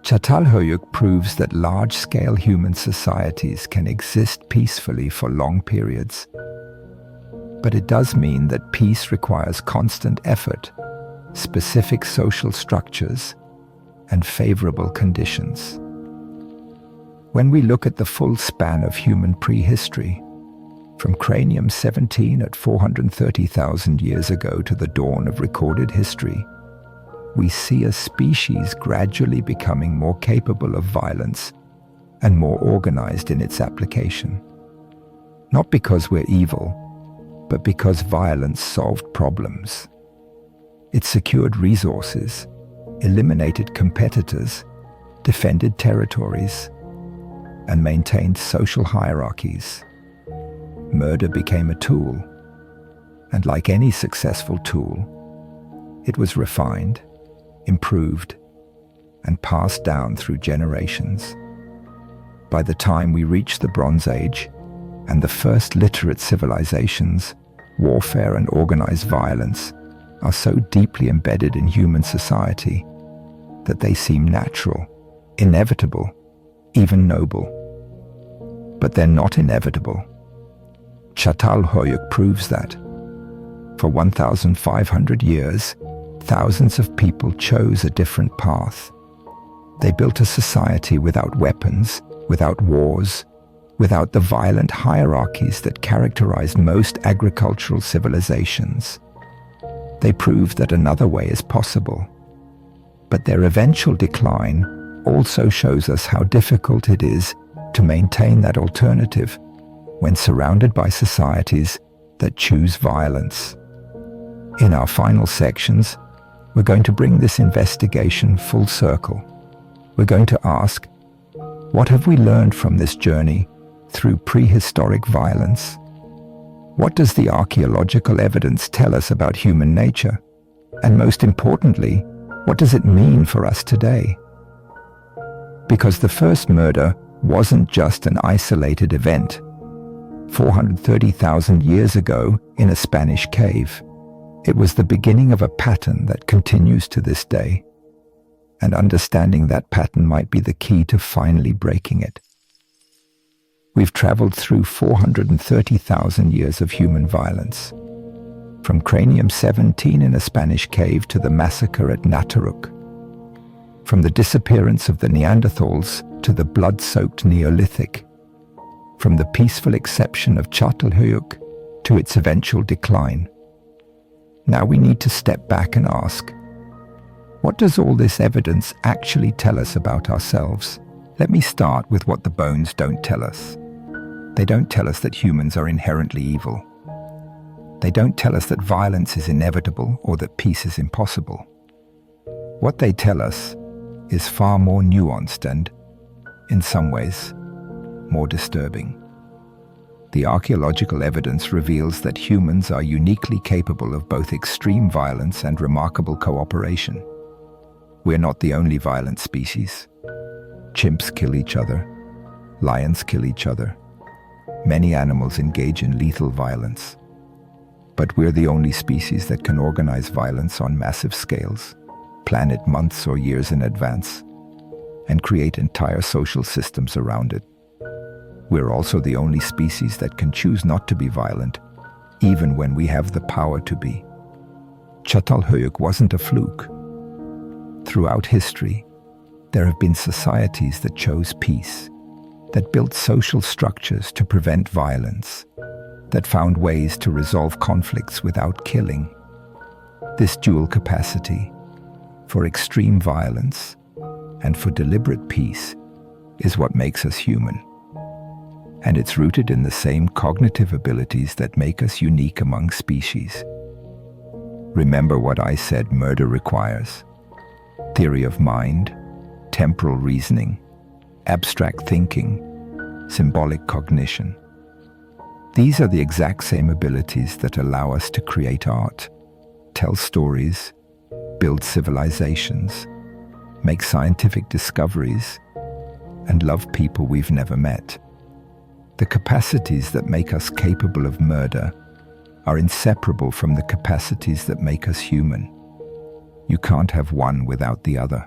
[SPEAKER 1] Çatalhöyük proves that large-scale human societies can exist peacefully for long periods. But it does mean that peace requires constant effort, specific social structures, and favorable conditions. When we look at the full span of human prehistory, from Cranium 17 at 430,000 years ago to the dawn of recorded history, we see a species gradually becoming more capable of violence and more organized in its application. Not because we're evil, but because violence solved problems. It secured resources, eliminated competitors, defended territories, and maintained social hierarchies. Murder became a tool, and like any successful tool, it was refined, improved, and passed down through generations. By the time we reach the Bronze Age and the first literate civilizations, warfare and organized violence are so deeply embedded in human society that they seem natural, inevitable, even noble. But they're not inevitable. Çatalhöyük proves that. For 1,500 years, thousands of people chose a different path. They built a society without weapons, without wars, without the violent hierarchies that characterized most agricultural civilizations. They proved that another way is possible. But their eventual decline also shows us how difficult it is to maintain that alternative when surrounded by societies that choose violence. In our final sections, we're going to bring this investigation full circle. We're going to ask, what have we learned from this journey through prehistoric violence? What does the archaeological evidence tell us about human nature? And most importantly, what does it mean for us today? Because the first murder wasn't just an isolated event. 430,000 years ago in a Spanish cave, it was the beginning of a pattern that continues to this day. And understanding that pattern might be the key to finally breaking it. We've traveled through 430,000 years of human violence, from Cranium 17 in a Spanish cave to the massacre at Nataruk, from the disappearance of the Neanderthals to the blood-soaked Neolithic, from the peaceful exception of Çatalhöyük to its eventual decline. Now we need to step back and ask, what does all this evidence actually tell us about ourselves? Let me start with what the bones don't tell us. They don't tell us that humans are inherently evil. They don't tell us that violence is inevitable or that peace is impossible. What they tell us is far more nuanced and, in some ways, more disturbing. The archaeological evidence reveals that humans are uniquely capable of both extreme violence and remarkable cooperation. We're not the only violent species. Chimps kill each other. Lions kill each other. Many animals engage in lethal violence. But we're the only species that can organize violence on massive scales, plan it months or years in advance, and create entire social systems around it. We're also the only species that can choose not to be violent, even when we have the power to be. Çatalhöyük wasn't a fluke. Throughout history, there have been societies that chose peace, that built social structures to prevent violence, that found ways to resolve conflicts without killing. This dual capacity for extreme violence and for deliberate peace is what makes us human. And it's rooted in the same cognitive abilities that make us unique among species. Remember what I said murder requires: theory of mind, temporal reasoning, abstract thinking, symbolic cognition. These are the exact same abilities that allow us to create art, tell stories, build civilizations, make scientific discoveries, and love people we've never met. The capacities that make us capable of murder are inseparable from the capacities that make us human. You can't have one without the other.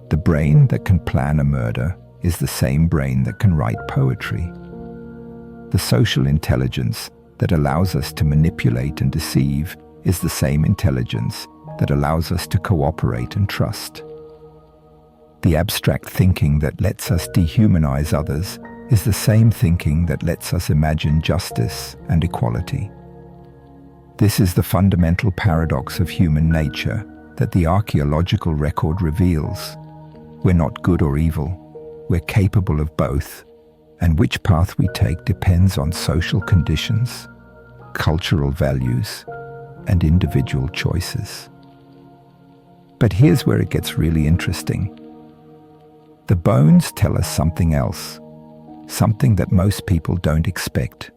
[SPEAKER 1] The brain that can plan a murder is the same brain that can write poetry. The social intelligence that allows us to manipulate and deceive is the same intelligence that allows us to cooperate and trust. The abstract thinking that lets us dehumanize others is the same thinking that lets us imagine justice and equality. This is the fundamental paradox of human nature that the archaeological record reveals. We're not good or evil. We're capable of both, and which path we take depends on social conditions, cultural values, and individual choices. But here's where it gets really interesting. The bones tell us something else, something that most people don't expect.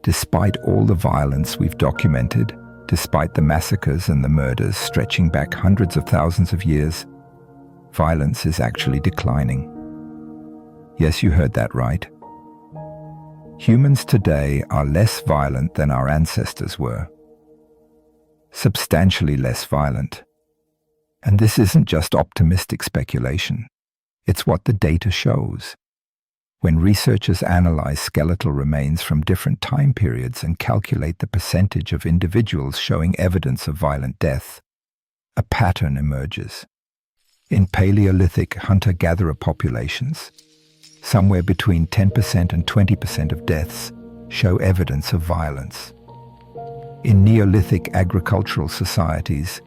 [SPEAKER 1] Despite all the violence we've documented, despite the massacres and the murders stretching back hundreds of thousands of years, violence is actually declining. Yes, you heard that right. Humans today are less violent than our ancestors were. Substantially less violent. And this isn't just optimistic speculation. It's what the data shows. When researchers analyze skeletal remains from different time periods and calculate the percentage of individuals showing evidence of violent death, a pattern emerges. In Paleolithic hunter-gatherer populations, somewhere between 10% and 20% of deaths show evidence of violence. In Neolithic agricultural societies,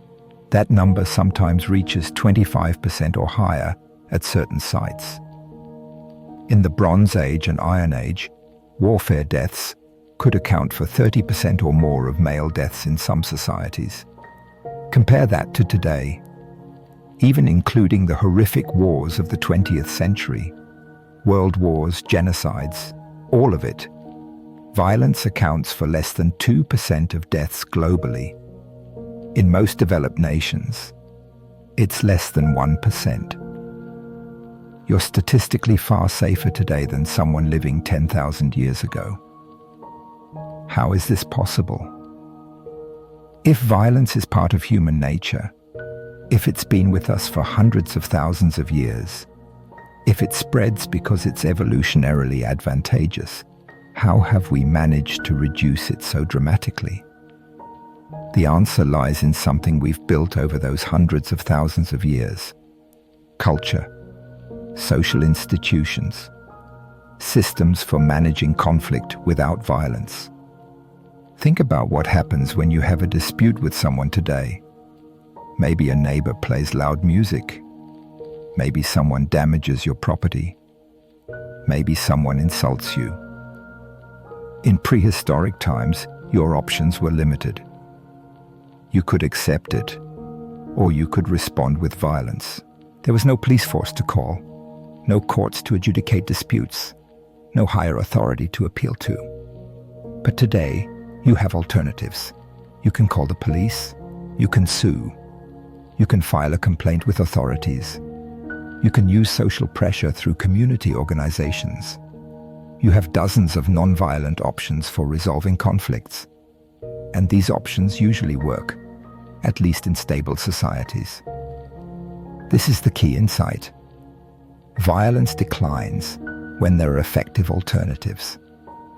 [SPEAKER 1] that number sometimes reaches 25% or higher at certain sites. In the Bronze Age and Iron Age, warfare deaths could account for 30% or more of male deaths in some societies. Compare that to today. Even including the horrific wars of the 20th century, world wars, genocides, all of it, violence accounts for less than 2% of deaths globally. In most developed nations, it's less than 1%. You're statistically far safer today than someone living 10,000 years ago. How is this possible? If violence is part of human nature, if it's been with us for hundreds of thousands of years, if it spreads because it's evolutionarily advantageous, how have we managed to reduce it so dramatically? The answer lies in something we've built over those hundreds of thousands of years: culture, social institutions, systems for managing conflict without violence. Think about what happens when you have a dispute with someone today. Maybe a neighbor plays loud music. Maybe someone damages your property. Maybe someone insults you. In prehistoric times, your options were limited. You could accept it, or you could respond with violence. There was no police force to call, no courts to adjudicate disputes, no higher authority to appeal to. But today, you have alternatives. You can call the police, you can sue, you can file a complaint with authorities, you can use social pressure through community organizations. You have dozens of non-violent options for resolving conflicts, and these options usually work, at least in stable societies. This is the key insight. Violence declines when there are effective alternatives,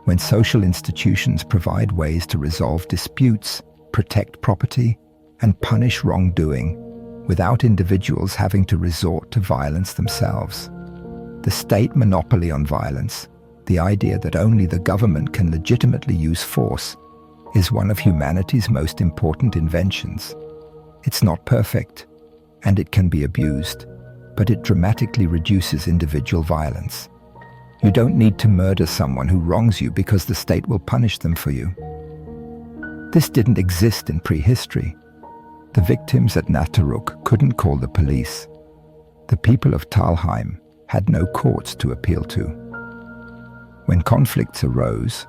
[SPEAKER 1] when social institutions provide ways to resolve disputes, protect property, and punish wrongdoing without individuals having to resort to violence themselves. The state monopoly on violence, the idea that only the government can legitimately use force, is one of humanity's most important inventions. It's not perfect, and it can be abused, but it dramatically reduces individual violence. You don't need to murder someone who wrongs you because the state will punish them for you. This didn't exist in prehistory. The victims at Nataruk couldn't call the police. The people of Talheim had no courts to appeal to. When conflicts arose,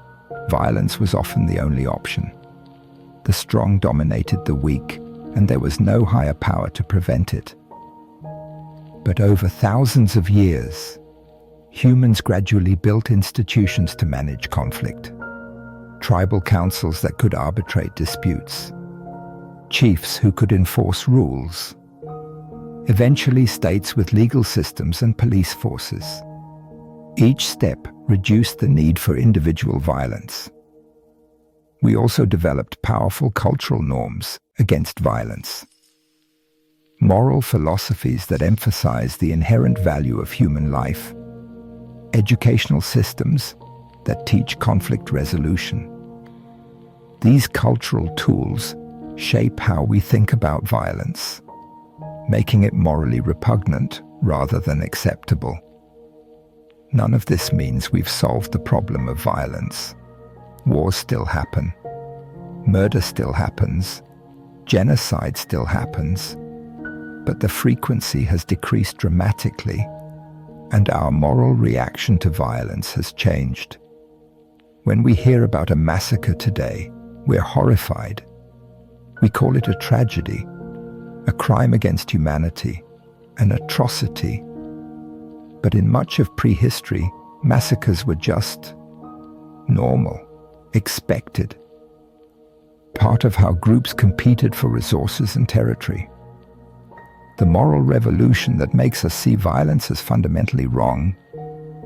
[SPEAKER 1] violence was often the only option. The strong dominated the weak, and there was no higher power to prevent it. But over thousands of years, humans gradually built institutions to manage conflict. Tribal councils that could arbitrate disputes. Chiefs who could enforce rules. Eventually, states with legal systems and police forces. Each step reduced the need for individual violence. We also developed powerful cultural norms against violence. Moral philosophies that emphasize the inherent value of human life. Educational systems that teach conflict resolution. These cultural tools shape how we think about violence, making it morally repugnant rather than acceptable. None of this means we've solved the problem of violence. Wars still happen. Murder still happens. Genocide still happens. But the frequency has decreased dramatically, and our moral reaction to violence has changed. When we hear about a massacre today, we're horrified. We call it a tragedy, a crime against humanity, an atrocity. But in much of prehistory, massacres were just normal, expected, part of how groups competed for resources and territory. The moral revolution that makes us see violence as fundamentally wrong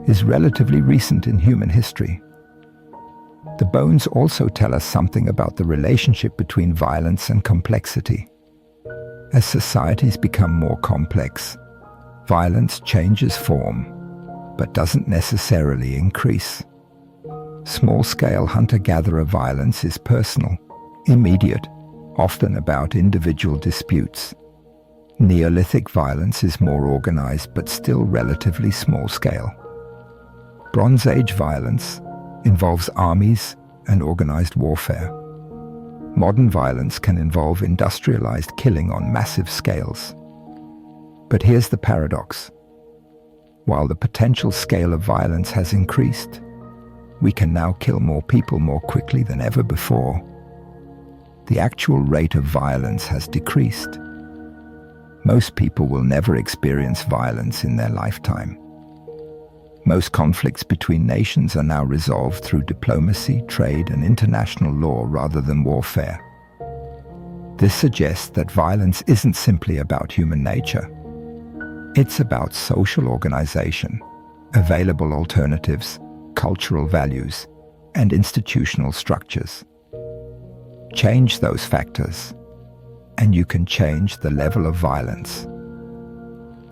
[SPEAKER 1] is relatively recent in human history. The bones also tell us something about the relationship between violence and complexity. As societies become more complex, violence changes form, but doesn't necessarily increase. Small-scale hunter-gatherer violence is personal, immediate, often about individual disputes. Neolithic violence is more organized but still relatively small-scale. Bronze Age violence involves armies and organized warfare. Modern violence can involve industrialized killing on massive scales. But here's the paradox. While the potential scale of violence has increased, we can now kill more people more quickly than ever before. The actual rate of violence has decreased. Most people will never experience violence in their lifetime. Most conflicts between nations are now resolved through diplomacy, trade, and international law rather than warfare. This suggests that violence isn't simply about human nature. It's about social organization, available alternatives, cultural values, and institutional structures. Change those factors, and you can change the level of violence.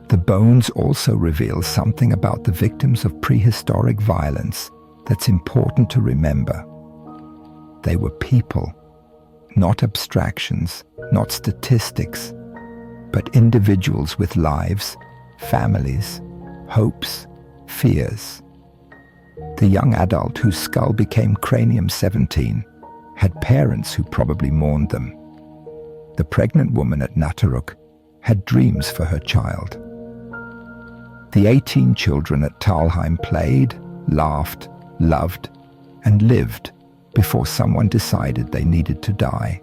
[SPEAKER 1] The bones also reveal something about the victims of prehistoric violence that's important to remember. They were people, not abstractions, not statistics, but individuals with lives, families, hopes, fears. The young adult whose skull became Cranium 17 had parents who probably mourned them. The pregnant woman at Nataruk had dreams for her child. The 18 children at Talheim played, laughed, loved, and lived before someone decided they needed to die.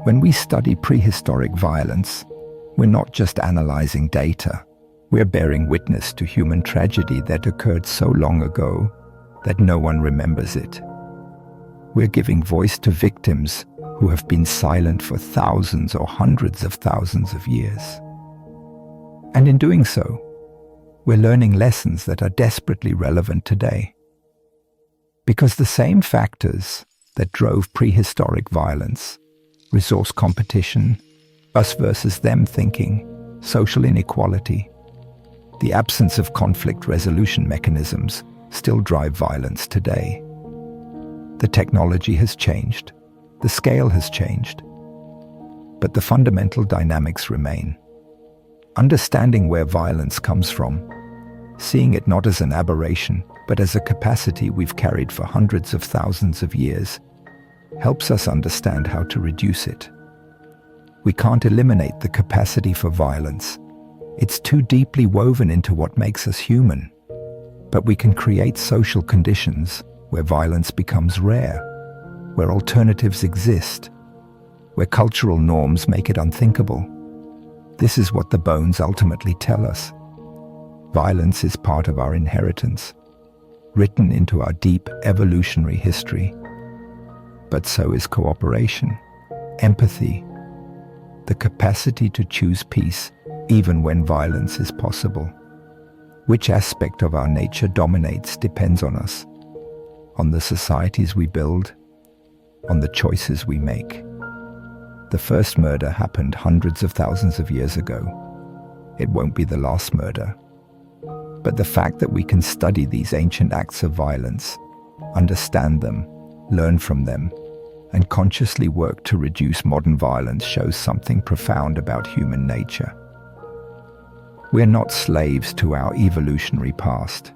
[SPEAKER 1] When we study prehistoric violence, we're not just analyzing data. We're bearing witness to human tragedy that occurred so long ago that no one remembers it. We're giving voice to victims who have been silent for thousands or hundreds of thousands of years. And in doing so, we're learning lessons that are desperately relevant today. Because the same factors that drove prehistoric violence, resource competition, us versus them thinking, social inequality, the absence of conflict resolution mechanisms still drive violence today. The technology has changed, the scale has changed, but the fundamental dynamics remain. Understanding where violence comes from, seeing it not as an aberration, but as a capacity we've carried for hundreds of thousands of years, helps us understand how to reduce it. We can't eliminate the capacity for violence. It's too deeply woven into what makes us human. But we can create social conditions where violence becomes rare, where alternatives exist, where cultural norms make it unthinkable. This is what the bones ultimately tell us. Violence is part of our inheritance, written into our deep evolutionary history. But so is cooperation, empathy, the capacity to choose peace even when violence is possible. Which aspect of our nature dominates depends on us, on the societies we build, on the choices we make. The first murder happened hundreds of thousands of years ago. It won't be the last murder. But the fact that we can study these ancient acts of violence, understand them, learn from them, and consciously work to reduce modern violence shows something profound about human nature. We're not slaves to our evolutionary past.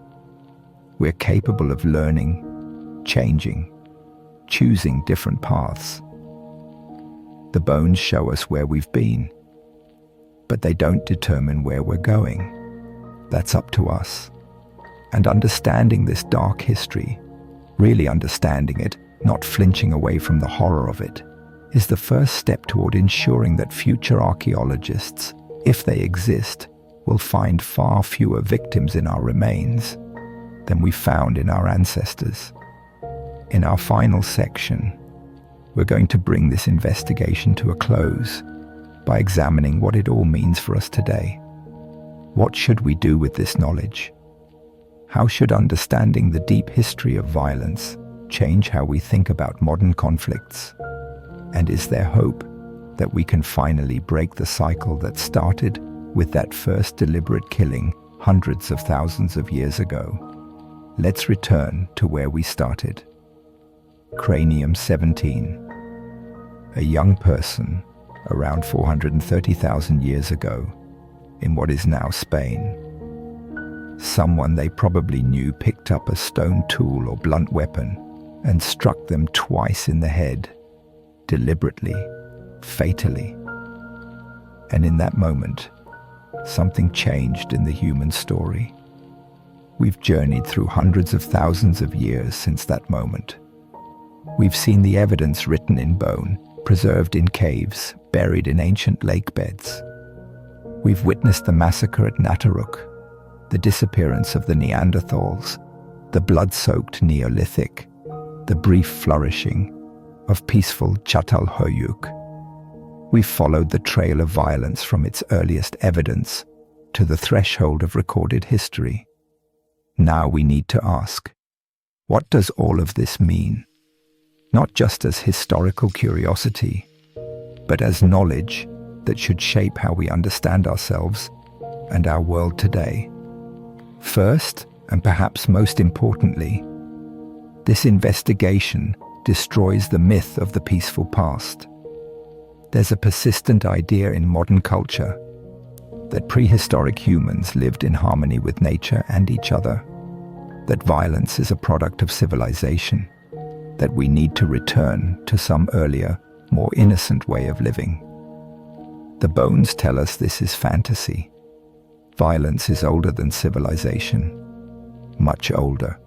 [SPEAKER 1] We're capable of learning, changing, choosing different paths. The bones show us where we've been, but they don't determine where we're going. That's up to us. And understanding this dark history, really understanding it, not flinching away from the horror of it, is the first step toward ensuring that future archaeologists, if they exist, will find far fewer victims in our remains than we found in our ancestors. In our final section, we're going to bring this investigation to a close by examining what it all means for us today. What should we do with this knowledge? How should understanding the deep history of violence change how we think about modern conflicts? And is there hope that we can finally break the cycle that started with that first deliberate killing hundreds of thousands of years ago? Let's return to where we started. Cranium 17. A young person around 430,000 years ago in what is now Spain. Someone they probably knew picked up a stone tool or blunt weapon and struck them twice in the head, deliberately, fatally. And in that moment, something changed in the human story. We've journeyed through hundreds of thousands of years since that moment. We've seen the evidence written in bone, preserved in caves, buried in ancient lake beds. We've witnessed the massacre at Nataruk, the disappearance of the Neanderthals, the blood-soaked Neolithic, the brief flourishing of peaceful Çatalhöyük. We've followed the trail of violence from its earliest evidence to the threshold of recorded history. Now we need to ask, what does all of this mean? Not just as historical curiosity, but as knowledge that should shape how we understand ourselves and our world today. First, and perhaps most importantly, this investigation destroys the myth of the peaceful past. There's a persistent idea in modern culture that prehistoric humans lived in harmony with nature and each other, that violence is a product of civilization, that we need to return to some earlier, more innocent way of living. The bones tell us this is fantasy. Violence is older than civilization. much older.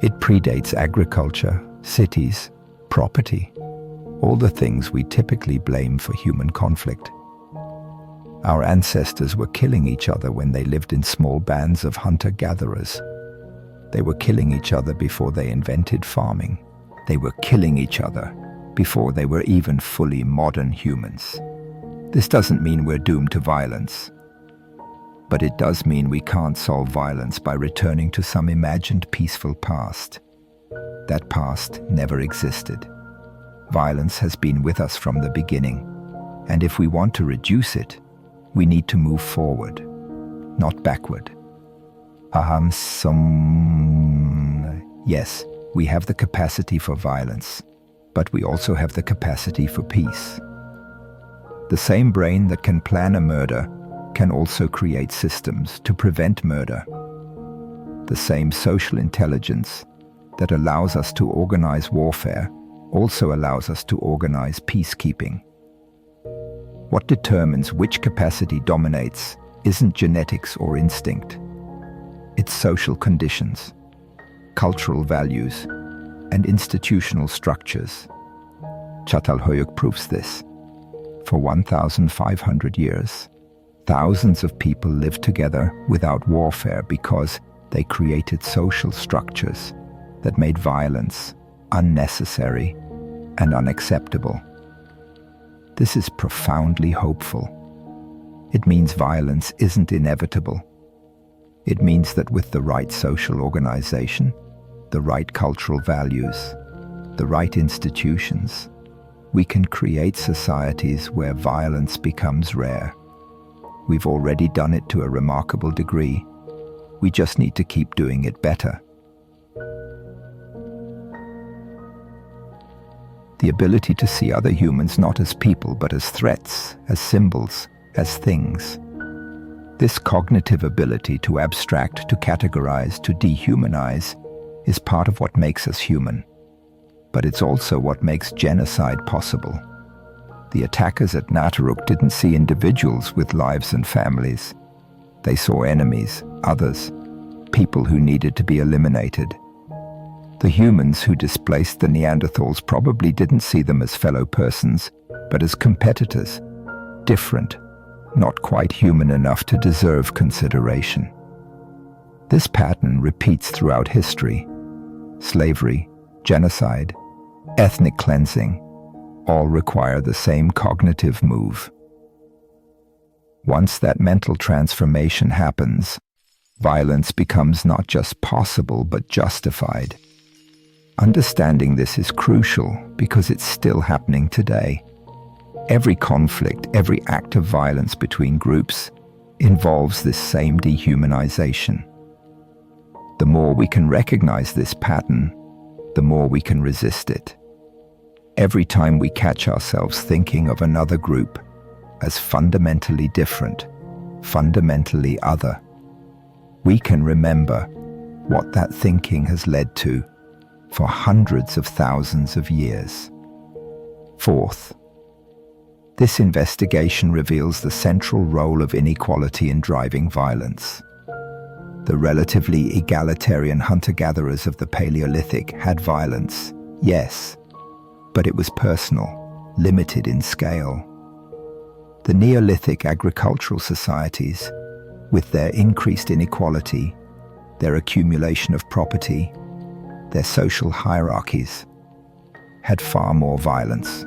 [SPEAKER 1] It predates agriculture, cities, property, all the things we typically blame for human conflict. Our ancestors were killing each other when they lived in small bands of hunter-gatherers. They were killing each other before they invented farming. They were killing each other before they were even fully modern humans. This doesn't mean we're doomed to violence, but it does mean we can't solve violence by returning to some imagined peaceful past. That past never existed. Violence has been with us from the beginning, and if we want to reduce it, we need to move forward, not backward. Yes, we have the capacity for violence, but we also have the capacity for peace. The same brain that can plan a murder can also create systems to prevent murder. The same social intelligence that allows us to organize warfare also allows us to organize peacekeeping. What determines which capacity dominates isn't genetics or instinct. It's social conditions, cultural values, and institutional structures. Çatalhöyük proves this. For 1,500 years, thousands of people lived together without warfare because they created social structures that made violence unnecessary and unacceptable. This is profoundly hopeful. It means violence isn't inevitable. It means that with the right social organization, the right cultural values, the right institutions, we can create societies where violence becomes rare. We've already done it to a remarkable degree. We just need to keep doing it better. The ability to see other humans not as people but as threats, as symbols, as things. This cognitive ability to abstract, to categorize, to dehumanize is part of what makes us human. But it's also what makes genocide possible. The attackers at Nataruk didn't see individuals with lives and families. They saw enemies, others, people who needed to be eliminated. The humans who displaced the Neanderthals probably didn't see them as fellow persons, but as competitors, different, not quite human enough to deserve consideration. This pattern repeats throughout history. Slavery, genocide, ethnic cleansing, all require the same cognitive move. Once that mental transformation happens, violence becomes not just possible but justified. Understanding this is crucial because it's still happening today. Every conflict, every act of violence between groups involves this same dehumanization. The more we can recognize this pattern, the more we can resist it. Every time we catch ourselves thinking of another group as fundamentally different, fundamentally other, we can remember what that thinking has led to for hundreds of thousands of years. Fourth, this investigation reveals the central role of inequality in driving violence. The relatively egalitarian hunter-gatherers of the Paleolithic had violence, yes, but it was personal, limited in scale. The Neolithic agricultural societies, with their increased inequality, their accumulation of property, their social hierarchies, had far more violence.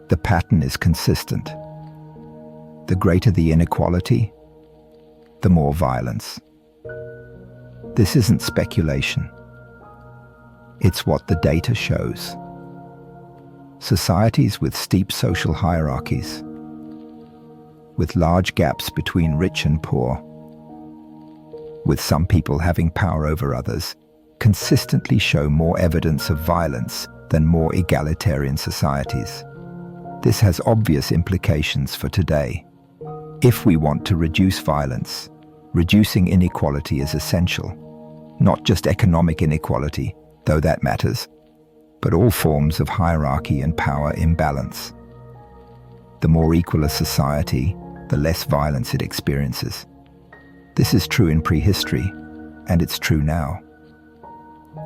[SPEAKER 1] The pattern is consistent. The greater the inequality, the more violence. This isn't speculation. It's what the data shows. Societies with steep social hierarchies, with large gaps between rich and poor, with some people having power over others, consistently show more evidence of violence than more egalitarian societies. This has obvious implications for today. If we want to reduce violence, reducing inequality is essential. Not just economic inequality, though that matters, but all forms of hierarchy and power imbalance. The more equal a society, the less violence it experiences. This is true in prehistory, and it's true now.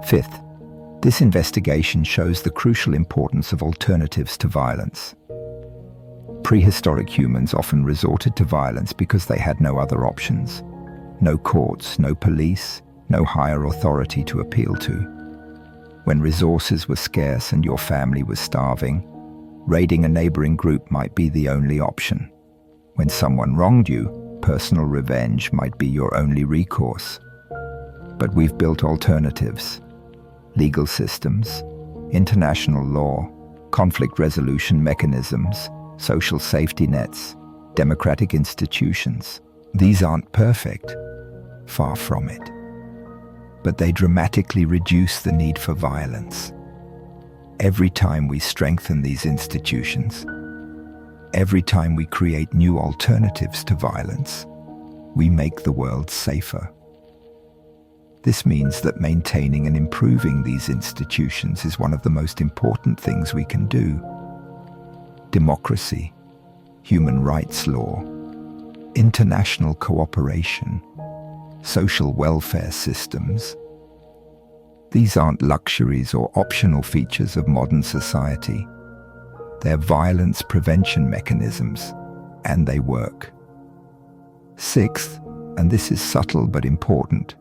[SPEAKER 1] Fifth, this investigation shows the crucial importance of alternatives to violence. Prehistoric humans often resorted to violence because they had no other options. No courts, no police, no higher authority to appeal to. When resources were scarce and your family was starving, raiding a neighboring group might be the only option. When someone wronged you, personal revenge might be your only recourse. But we've built alternatives. Legal systems, international law, conflict resolution mechanisms, social safety nets, democratic institutions. These aren't perfect, far from it. But they dramatically reduce the need for violence. Every time we strengthen these institutions, every time we create new alternatives to violence, we make the world safer. This means that maintaining and improving these institutions is one of the most important things we can do. Democracy, human rights law, international cooperation, social welfare systems. These aren't luxuries or optional features of modern society. They're violence prevention mechanisms, and they work. Sixth, and this is subtle but important,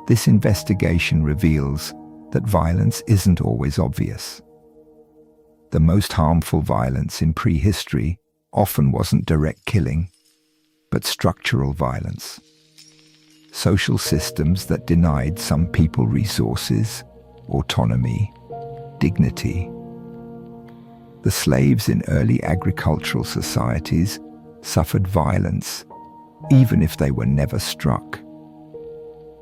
[SPEAKER 1] this investigation reveals that violence isn't always obvious. The most harmful violence in prehistory often wasn't direct killing, but structural violence. Social systems that denied some people resources, autonomy, dignity. The slaves in early agricultural societies suffered violence, even if they were never struck.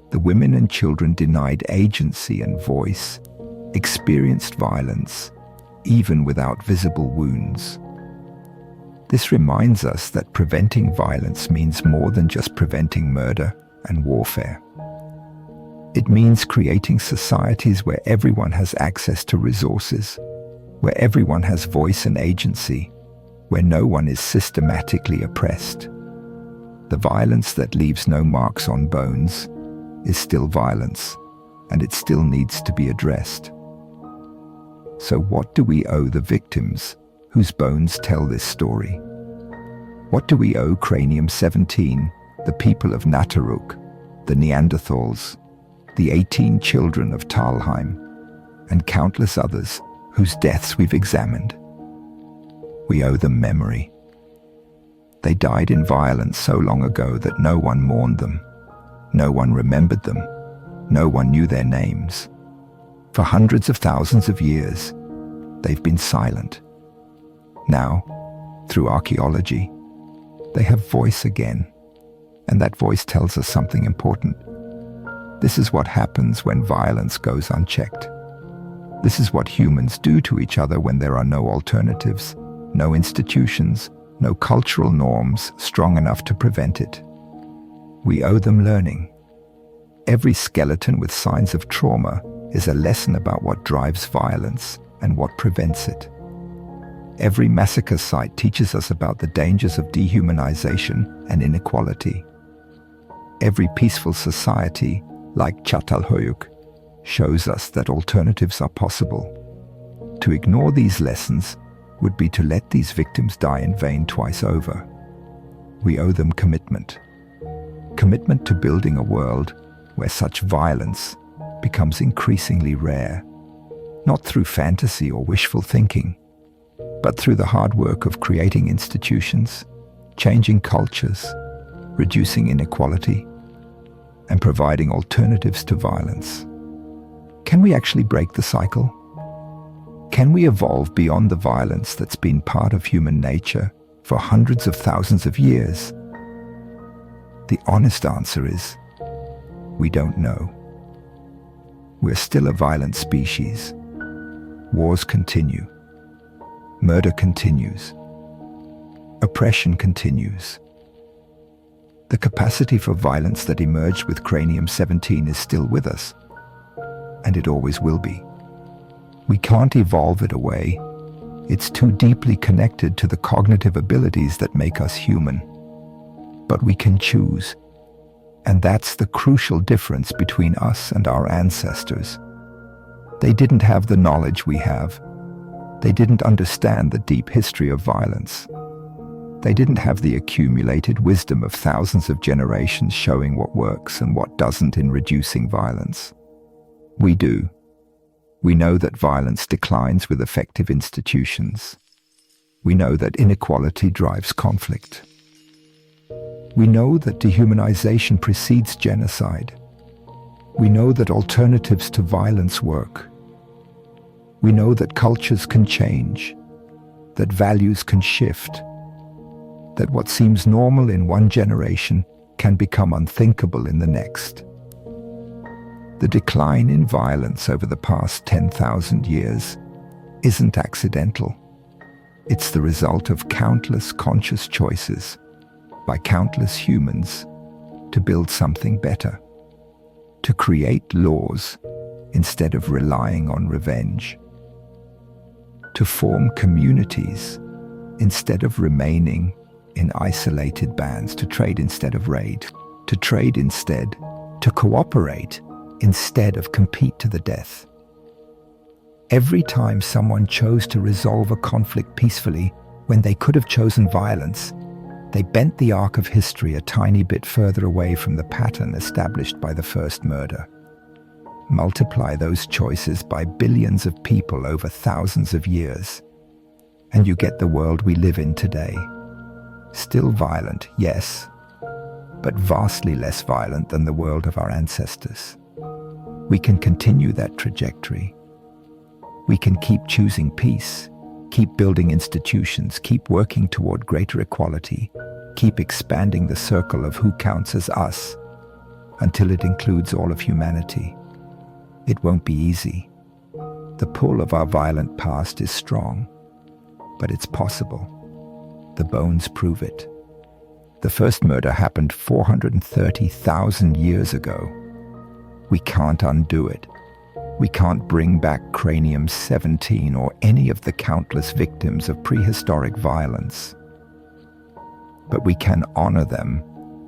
[SPEAKER 1] The women and children denied agency and voice, experienced violence, even without visible wounds. This reminds us that preventing violence means more than just preventing murder and warfare. It means creating societies where everyone has access to resources, where everyone has voice and agency, where no one is systematically oppressed. The violence that leaves no marks on bones is still violence, and it still needs to be addressed. So what do we owe the victims whose bones tell this story? What do we owe Cranium 17, the people of Nataruk, the Neanderthals, the 18 children of Talheim, and countless others whose deaths we've examined? We owe them memory. They died in violence so long ago that no one mourned them, no one remembered them, no one knew their names. For hundreds of thousands of years, they've been silent. Now, through archaeology, they have voice again, and that voice tells us something important. This is what happens when violence goes unchecked. This is what humans do to each other when there are no alternatives, no institutions, no cultural norms strong enough to prevent it. We owe them learning. Every skeleton with signs of trauma is a lesson about what drives violence and what prevents it. Every massacre site teaches us about the dangers of dehumanization and inequality. Every peaceful society, like Çatalhöyük, shows us that alternatives are possible. To ignore these lessons would be to let these victims die in vain twice over. We owe them commitment. Commitment to building a world where such violence becomes increasingly rare, not through fantasy or wishful thinking, but through the hard work of creating institutions, changing cultures, reducing inequality, and providing alternatives to violence. Can we actually break the cycle? Can we evolve beyond the violence that's been part of human nature for hundreds of thousands of years? The honest answer is, we don't know. We're still a violent species. Wars continue. Murder continues. Oppression continues. The capacity for violence that emerged with Cranium 17 is still with us, and it always will be. We can't evolve it away. It's too deeply connected to the cognitive abilities that make us human. But we can choose. And that's the crucial difference between us and our ancestors. They didn't have the knowledge we have. They didn't understand the deep history of violence. They didn't have the accumulated wisdom of thousands of generations showing what works and what doesn't in reducing violence. We do. We know that violence declines with effective institutions. We know that inequality drives conflict. We know that dehumanization precedes genocide. We know that alternatives to violence work. We know that cultures can change, that values can shift, that what seems normal in one generation can become unthinkable in the next. The decline in violence over the past 10,000 years isn't accidental. It's the result of countless conscious choices by countless humans to build something better, to create laws instead of relying on revenge, to form communities instead of remaining in isolated bands, to trade instead of raid, to trade instead, to cooperate instead of compete to the death. Every time someone chose to resolve a conflict peacefully when they could have chosen violence, they bent the arc of history a tiny bit further away from the pattern established by the first murder. Multiply those choices by billions of people over thousands of years, and you get the world we live in today. Still violent, yes, but vastly less violent than the world of our ancestors. We can continue that trajectory. We can keep choosing peace, keep building institutions, keep working toward greater equality, keep expanding the circle of who counts as us until it includes all of humanity. It won't be easy. The pull of our violent past is strong, but it's possible. The bones prove it. The first murder happened 430,000 years ago. We can't undo it. We can't bring back Cranium 17 or any of the countless victims of prehistoric violence. But we can honor them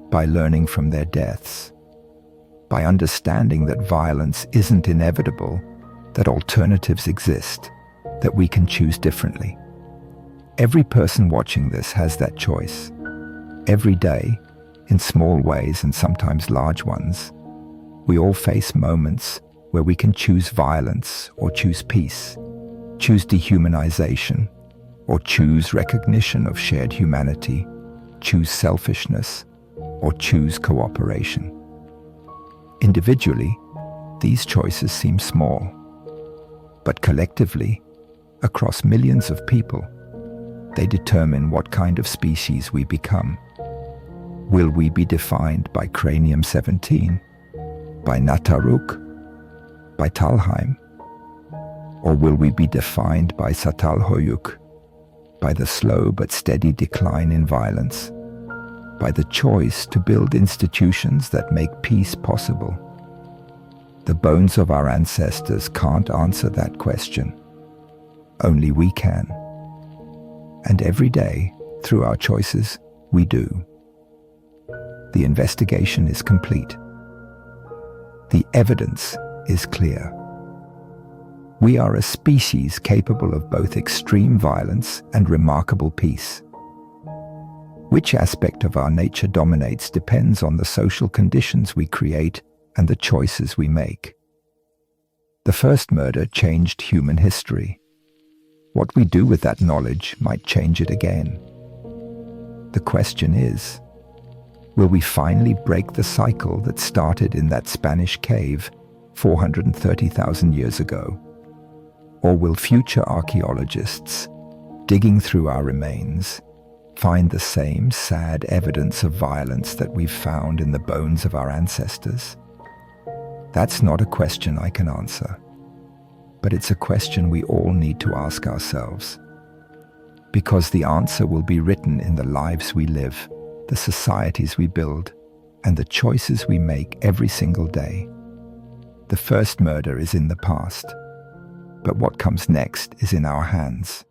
[SPEAKER 1] by learning from their deaths, by understanding that violence isn't inevitable, that alternatives exist, that we can choose differently. Every person watching this has that choice. Every day, in small ways and sometimes large ones, we all face moments where we can choose violence or choose peace, choose dehumanization, or choose recognition of shared humanity, choose selfishness, or choose cooperation. Individually, these choices seem small, but collectively, across millions of people, they determine what kind of species we become. Will we be defined by Cranium 17, by Nataruk, by Talheim? Or will we be defined by Satalhoyuk, by the slow but steady decline in violence, by the choice to build institutions that make peace possible? The bones of our ancestors can't answer that question. Only we can. And every day, through our choices, we do. The investigation is complete. The evidence is clear. We are a species capable of both extreme violence and remarkable peace. Which aspect of our nature dominates depends on the social conditions we create and the choices we make. The first murder changed human history. What we do with that knowledge might change it again. The question is, will we finally break the cycle that started in that Spanish cave 430,000 years ago? Or will future archaeologists, digging through our remains, find the same sad evidence of violence that we've found in the bones of our ancestors? That's not a question I can answer, but it's a question we all need to ask ourselves. Because the answer will be written in the lives we live, the societies we build, and the choices we make every single day. The first murder is in the past, but what comes next is in our hands.